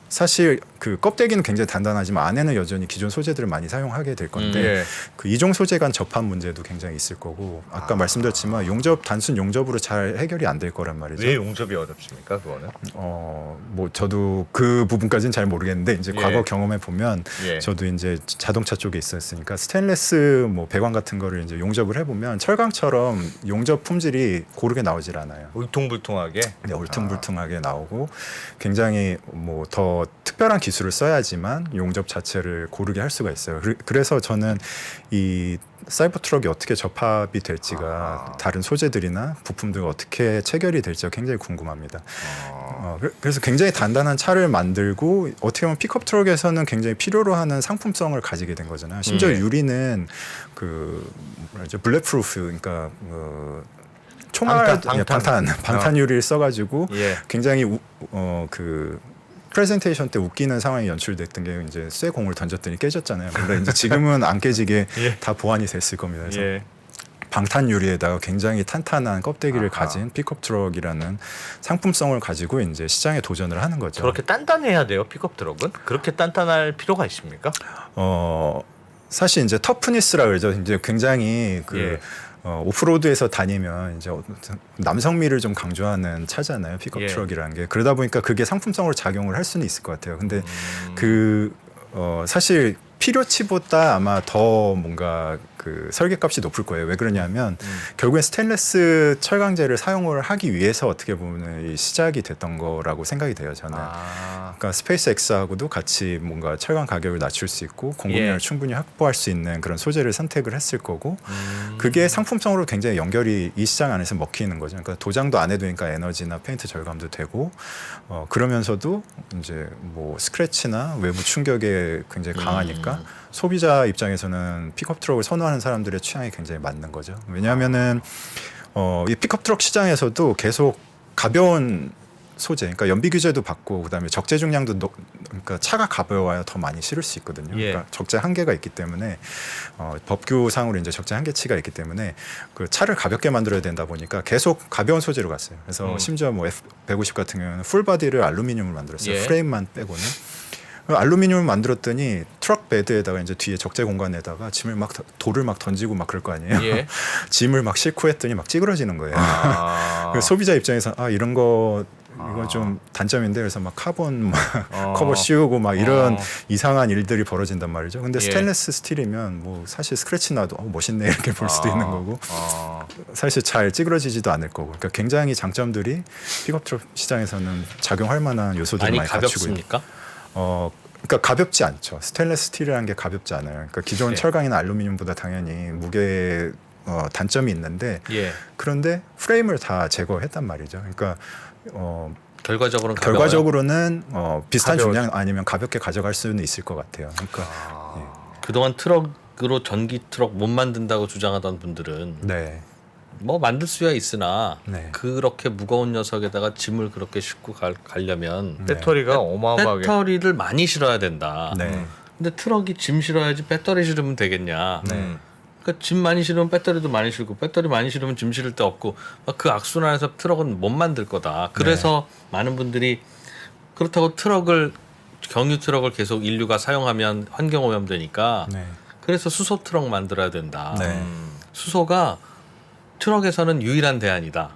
사실 그 껍데기는 굉장히 단단하지만 안에는 여전히 기존 소재들을 많이 사용하게 될 건데 예. 그 이종 소재 간 접합 문제도 굉장히 있을 거고 아까 말씀드렸지만 단순 용접으로 잘 해결이 안 될 거란 말이죠. 왜 용접이 어렵습니까? 그거는? 뭐 저도 그 부분까지는 잘 모르겠는데 이제 예. 과거 경험해 보면 예. 저도 이제 자동차 쪽에 있었으니까 스테인리스 뭐 배관 같은 거를 이제 용접을 해보면 철강처럼 용접 품질이 고르게 나오질 않아요. 울퉁불퉁하게. 네, 울퉁불퉁하게 나오고 굉장히 뭐 더 특별한 기술을 써야지만 용접 자체를 고르게 할 수가 있어요. 그래서 저는 이 사이버 트럭이 어떻게 접합이 될지가 다른 소재들이나 부품들과 어떻게 체결이 될지가 굉장히 궁금합니다. 그래서 굉장히 단단한 차를 만들고 어떻게 보면 픽업 트럭에서는 굉장히 필요로 하는 상품성을 가지게 된 거잖아요. 심지어 유리는 그 뭐라죠 블랙프루프 그러니까 방탄 유리를 써가지고 예. 굉장히 그 프레젠테이션 때 웃기는 상황이 연출됐던 게 이제 쇠 공을 던졌더니 깨졌잖아요. 근데 이제 지금은 안 깨지게 예. 다 보완이 됐을 겁니다. 그래서 예. 방탄 유리에다가 굉장히 탄탄한 껍데기를 가진 픽업 트럭이라는 상품성을 가지고 이제 시장에 도전을 하는 거죠. 저렇게 단단해야 돼요, 픽업 트럭은? 그렇게 단단할 필요가 있습니까? 사실 이제 터프니스라 그러죠. 이제 굉장히 그 예. 오프로드에서 다니면 이제 남성미를 좀 강조하는 차잖아요. 픽업 예. 트럭이라는 게. 그러다 보니까 그게 상품성으로 작용을 할 수는 있을 것 같아요. 근데 사실 필요치보다 아마 더 뭔가 그 설계값이 높을 거예요. 왜 그러냐면 결국엔 스테인리스 철강제를 사용을 하기 위해서 어떻게 보면 이 시작이 됐던 거라고 생각이 돼요. 저는. 그러니까 스페이스X하고도 같이 뭔가 철강 가격을 낮출 수 있고 공급량을 충분히 확보할 수 있는 그런 소재를 선택을 했을 거고 그게 상품성으로 굉장히 연결이 이 시장 안에서 먹히는 거죠. 그러니까 도장도 안 해도 되니까 에너지나 페인트 절감도 되고 그러면서도 이제 뭐 스크래치나 외부 충격에 굉장히 강하니까 소비자 입장에서는 픽업 트럭을 선호하는 사람들의 취향에 굉장히 맞는 거죠. 왜냐하면은 이 픽업 트럭 시장에서도 계속 가벼운 소재, 그러니까 연비 규제도 받고 그다음에 적재 중량도 그러니까 차가 가벼워야 더 많이 실을 수 있거든요. 그러니까 적재 한계가 있기 때문에 법규상으로 이제 적재 한계치가 있기 때문에 그 차를 가볍게 만들어야 된다 보니까 계속 가벼운 소재로 갔어요. 그래서 심지어 뭐 F150 같은 경우는 풀 바디를 알루미늄을 만들었어요. 프레임만 빼고는. 알루미늄을 만들었더니 트럭 베드에다가 이제 뒤에 적재 공간에다가 짐을 막 돌을 막 던지고 막 그럴 거 아니에요. 짐을 막 싣고 했더니 막 찌그러지는 거예요. 그래서 소비자 입장에서 이런 거 이거 좀 단점인데 그래서 막 카본 막 커버 씌우고 막 이런 이상한 일들이 벌어진단 말이죠. 근데 스테인리스 스틸이면 뭐 사실 스크래치 나도 멋있네 이렇게 볼 수도 있는 거고 사실 잘 찌그러지지도 않을 거고. 그러니까 굉장히 장점들이 픽업 트럭 시장에서는 작용할 만한 요소들을 많이 갖추고 있는. 그러니까 가볍지 않죠. 스테인리스 스틸이라는 게 가볍지 않아요. 그러니까 기존 철강이나 알루미늄보다 당연히 무게 단점이 있는데 그런데 프레임을 다 제거했단 말이죠. 그러니까 결과적으로는 비슷한 중량 아니면 가볍게 가져갈 수는 있을 것 같아요. 그러니까 그동안 트럭으로 전기 트럭 못 만든다고 주장하던 분들은 뭐 만들 수야 있으나 그렇게 무거운 녀석에다가 짐을 그렇게 싣고 가려면 배터리가 어마어마하게 배터리를 많이 실어야 된다. 근데 트럭이 짐 실어야지 배터리 실으면 되겠냐. 그러니까 짐 많이 실으면 배터리도 많이 실고 배터리 많이 실으면 짐 실을 데 없고 그 악순환에서 트럭은 못 만들 거다. 그래서 많은 분들이 그렇다고 경유 트럭을 계속 인류가 사용하면 환경오염 되니까 그래서 수소 트럭 만들어야 된다. 수소가 트럭에서는 유일한 대안이다.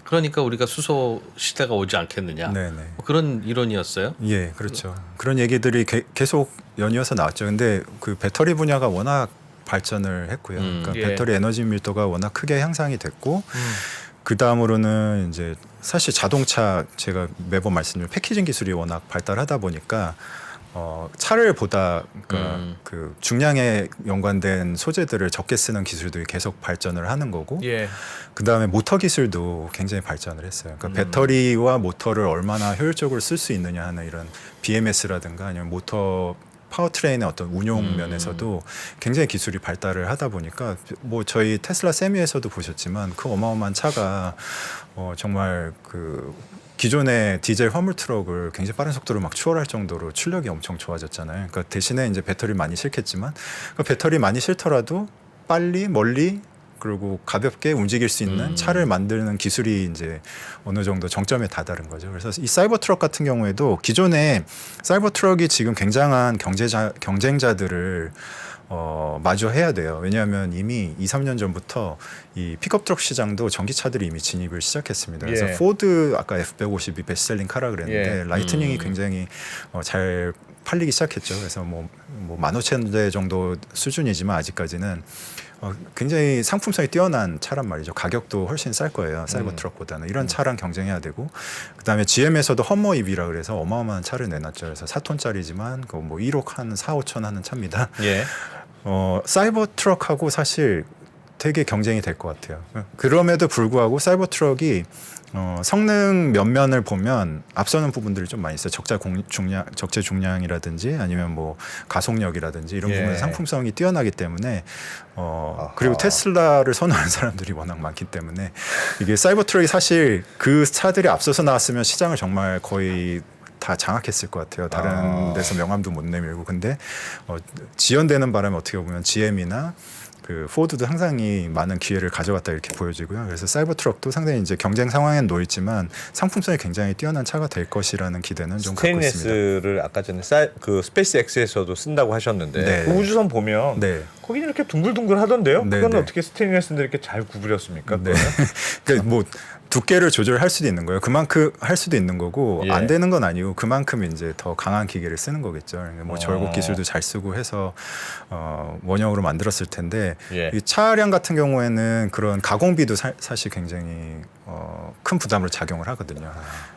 그러니까 우리가 수소 시대가 오지 않겠느냐. 뭐 그런 이론이었어요. 예, 그렇죠. 그런 얘기들이 계속 연이어서 나왔죠. 근데 그 배터리 분야가 워낙 발전을 했고요. 그러니까 배터리 에너지 밀도가 워낙 크게 향상이 됐고 그 다음으로는 이제 사실 자동차 제가 매번 말씀드린 패키징 기술이 워낙 발달하다 보니까 차를 보다 그러니까 그 중량에 연관된 소재들을 적게 쓰는 기술들이 계속 발전을 하는 거고 그 다음에 모터 기술도 굉장히 발전을 했어요. 그러니까 배터리와 모터를 얼마나 효율적으로 쓸 수 있느냐 하는 이런 BMS라든가 아니면 모터 파워트레인의 어떤 운용 면에서도 굉장히 기술이 발달을 하다 보니까 뭐 저희 테슬라 세미에서도 보셨지만 그 어마어마한 차가 정말 그 기존의 디젤 화물 트럭을 굉장히 빠른 속도로 막 추월할 정도로 출력이 엄청 좋아졌잖아요. 그러니까 대신에 이제 배터리 많이 싣겠지만 그 배터리 많이 싣더라도 빨리 멀리 그리고 가볍게 움직일 수 있는 차를 만드는 기술이 이제 어느 정도 정점에 다다른 거죠. 그래서 이 사이버 트럭 같은 경우에도 기존에 사이버 트럭이 지금 굉장한 경쟁자들을 마주해야 돼요. 왜냐하면 이미 2, 3년 전부터 이 픽업 트럭 시장도 전기차들이 이미 진입을 시작했습니다. 그래서 포드 아까 F150이 베스트셀링 카라 그랬는데 라이트닝이 굉장히 잘 팔리기 시작했죠. 그래서 뭐 15,000대 정도 수준이지만 아직까지는 굉장히 상품성이 뛰어난 차란 말이죠. 가격도 훨씬 쌀 거예요. 사이버 트럭보다는. 이런 차랑 경쟁해야 되고 그다음에 GM에서도 험머 EV라 그래서 어마어마한 차를 내놨죠. 그래서 4톤짜리지만 그 뭐 1억 한 4, 5천 하는 차입니다. 사이버 트럭하고 사실 되게 경쟁이 될 것 같아요. 그럼에도 불구하고 사이버 트럭이 성능 면면을 보면 앞서는 부분들이 좀 많이 있어요. 적재 중량이라든지 아니면 뭐 가속력이라든지 이런 부분에서 상품성이 뛰어나기 때문에 그리고 테슬라를 선호하는 사람들이 워낙 많기 때문에 이게 사이버 트럭이 사실 그 차들이 앞서서 나왔으면 시장을 정말 거의 다 장악했을 것 같아요. 다른 데서 명함도 못 내밀고. 근데 지연되는 바람에 어떻게 보면 GM이나 그 포드도 상당히 많은 기회를 가져갔다 이렇게 보여지고요. 그래서 사이버 트럭도 상당히 이제 경쟁 상황엔 놓이지만 상품성이 굉장히 뛰어난 차가 될 것이라는 기대는 좀 갖고 있습니다. 스테인리스를 아까 전에 그 스페이스X에서도 쓴다고 하셨는데 그 우주선 보면 거기는 이렇게 둥글둥글 하던데요? 그건 어떻게 스테인리스인데 이렇게 잘 구부렸습니까? 그러니까 뭐 두께를 조절할 수도 있는 거예요. 그만큼 할 수도 있는 거고 예. 안 되는 건 아니고 그만큼 이제 더 강한 기계를 쓰는 거겠죠. 그러니까 뭐 절곡 기술도 잘 쓰고 해서 원형으로 만들었을 텐데 예. 이 차량 같은 경우에는 그런 가공비도 사실 굉장히 큰 부담으로 작용을 하거든요.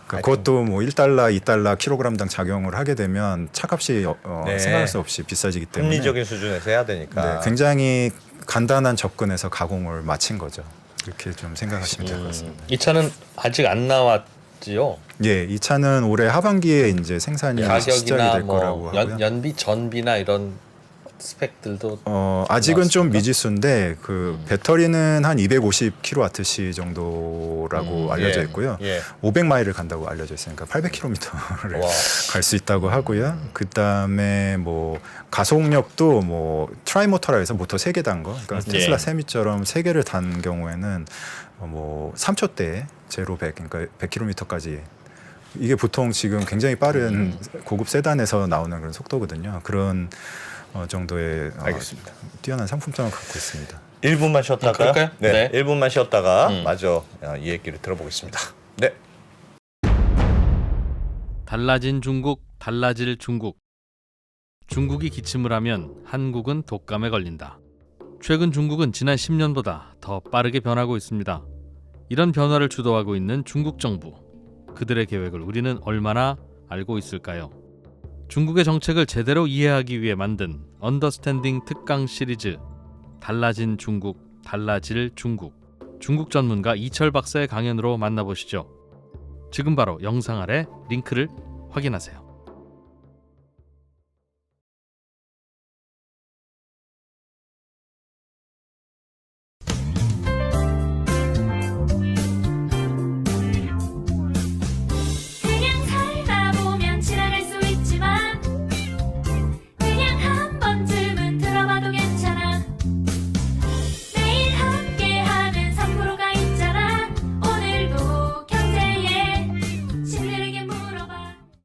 그러니까 그것도 뭐 1달러, 2달러 킬로그램당 작용을 하게 되면 차값이 네. 생각할 수 없이 비싸지기 때문에 합리적인 수준에서 해야 되니까. 네, 굉장히 간단한 접근에서 가공을 마친 거죠. 이렇게 좀 생각하시면 될 것 같습니다. 이 차는 아직 안 나왔지요. 예, 이 차는 올해 하반기에 이제 생산이 시작이 가격이나 될 거라고 뭐 하고요. 연비, 전비나 이런 스펙들도 아직은 좀 나왔습니까? 미지수인데 그 배터리는 한 250kWh 정도라고 알려져 있고요. 예. 500마일을 간다고 알려져 있으니까 800km를 와. 갈 수 있다고 하고요. 그다음에 뭐 가속력도 뭐 트라이모터라 해서 모터 3개 단 거. 그러니까 예. 테슬라 세미처럼 3개를 단 경우에는 뭐 3초대에 제로 100 그러니까 100km까지 이게 보통 지금 굉장히 빠른 고급 세단에서 나오는 그런 속도거든요. 그런 정도의 알겠습니다. 뛰어난 상품성을 갖고 있습니다. 1분만 쉬었다가 그럴까요? 네. 네. 1분만 쉬었다가 음. 마저 이 얘기를 들어보겠습니다. 네. 달라진 중국, 달라질 중국. 중국이 기침을 하면 한국은 독감에 걸린다. 최근 중국은 지난 10년보다 더 빠르게 변하고 있습니다. 이런 변화를 주도하고 있는 중국 정부. 그들의 계획을 우리는 얼마나 알고 있을까요? 중국의 정책을 제대로 이해하기 위해 만든 언더스탠딩 특강 시리즈 달라진 중국, 달라질 중국. 중국 전문가 이철 박사의 강연으로 만나보시죠. 지금 바로 영상 아래 링크를 확인하세요.